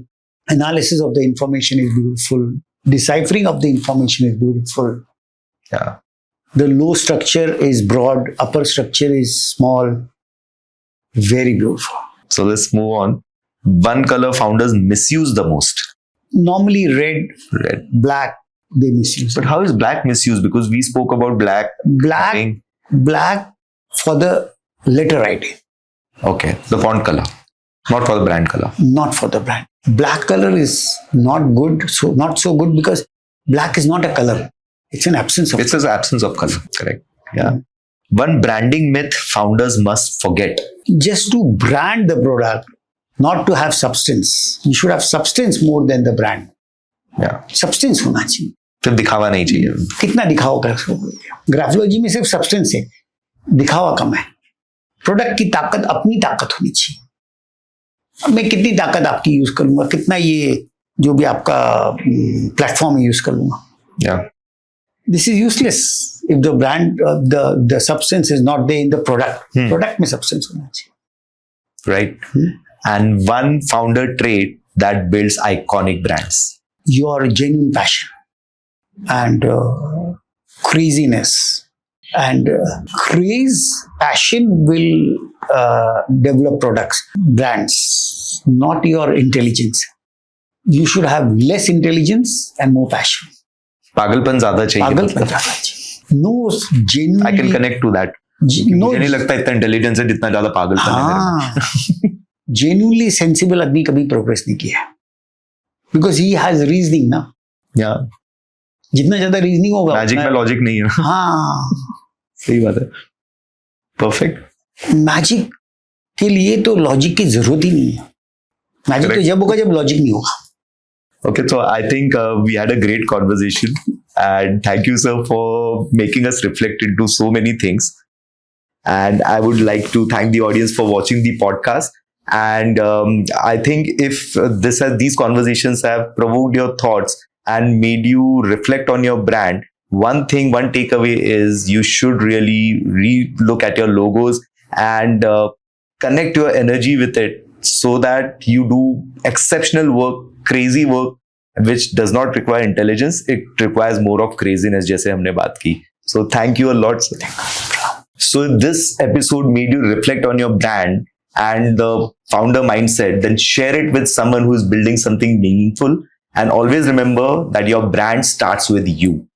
analysis of the information is beautiful, deciphering of the information is beautiful. Yeah. The low structure is broad, upper structure is small, very beautiful. So let's move on. One color founders misuse the most. Normally red, Red. black, they misuse. But how is black misused? Because we spoke about black. Black, being- black for the letter writing, Okay, the font color, not for the brand color. not for the brand. Black color is not good, so not so good because black is not a color. It's an absence of. It's an absence of color. Correct. Yeah. One branding myth founders must forget. Just to brand the product, not to have substance. You should have substance more than the brand. Yeah. Substance होना चाहिए। फिर दिखावा नहीं चाहिए। कितना दिखावा कर सकते? ग्राफोलॉजी में सिर्फ सब्सटेंस है, दिखावा कम है। प्रोडक्ट की ताकत, अपनी ताकत होनी चाहिए। अब मैं कितनी ताकत आपकी यूज करूंगा, कितना ये जो भी आपका प्लेटफॉर्म है यूज कर लूंगा, Yeah. This is useless if the brand the substance is not there in the product. Product में सब्सटेंस होना चाहिए। Right. And one founder trait that builds iconic brands. Your genuine passion and craziness And craze, passion will develop products, brands, not your intelligence. You should have less intelligence and more passion. पागलपन ज्यादा चाहिए. पागलपन ज्यादा चाहिए. No I genuinely. can connect to that. No, मुझे नहीं लगता इतना इंटेलिजेंस है जितना ज्यादा पागलपन है मेरे में. हाँ, genuinely sensible आदमी कभी प्रोग्रेस नहीं किया है. Because he has reasoning ना. Yeah. जितना ज्यादा रीजनिंग होगा मैजिक में लॉजिक नहीं है. हाँ, सही बात है. परफेक्ट. मैजिक के लिए तो लॉजिक की जरूरत ही नहीं है. मैजिक तो जब होगा जब लॉजिक नहीं होगा. Okay, so I think we had a great conversation, and thank you, sir, for making us reflect into so many things. And I would like to thank the audience for watching the podcast. And I think if these conversations have provoked your thoughts and made you reflect on your brand, one takeaway is you should really look at your logos and connect your energy with it so that you do exceptional work, crazy work, which does not require intelligence. It requires more of craziness, जैसे हमने बात की. So thank you a lot, sir. So if this episode made you reflect on your brand and the founder mindset, then share it with someone who is building something meaningful. And always remember that your brand starts with you.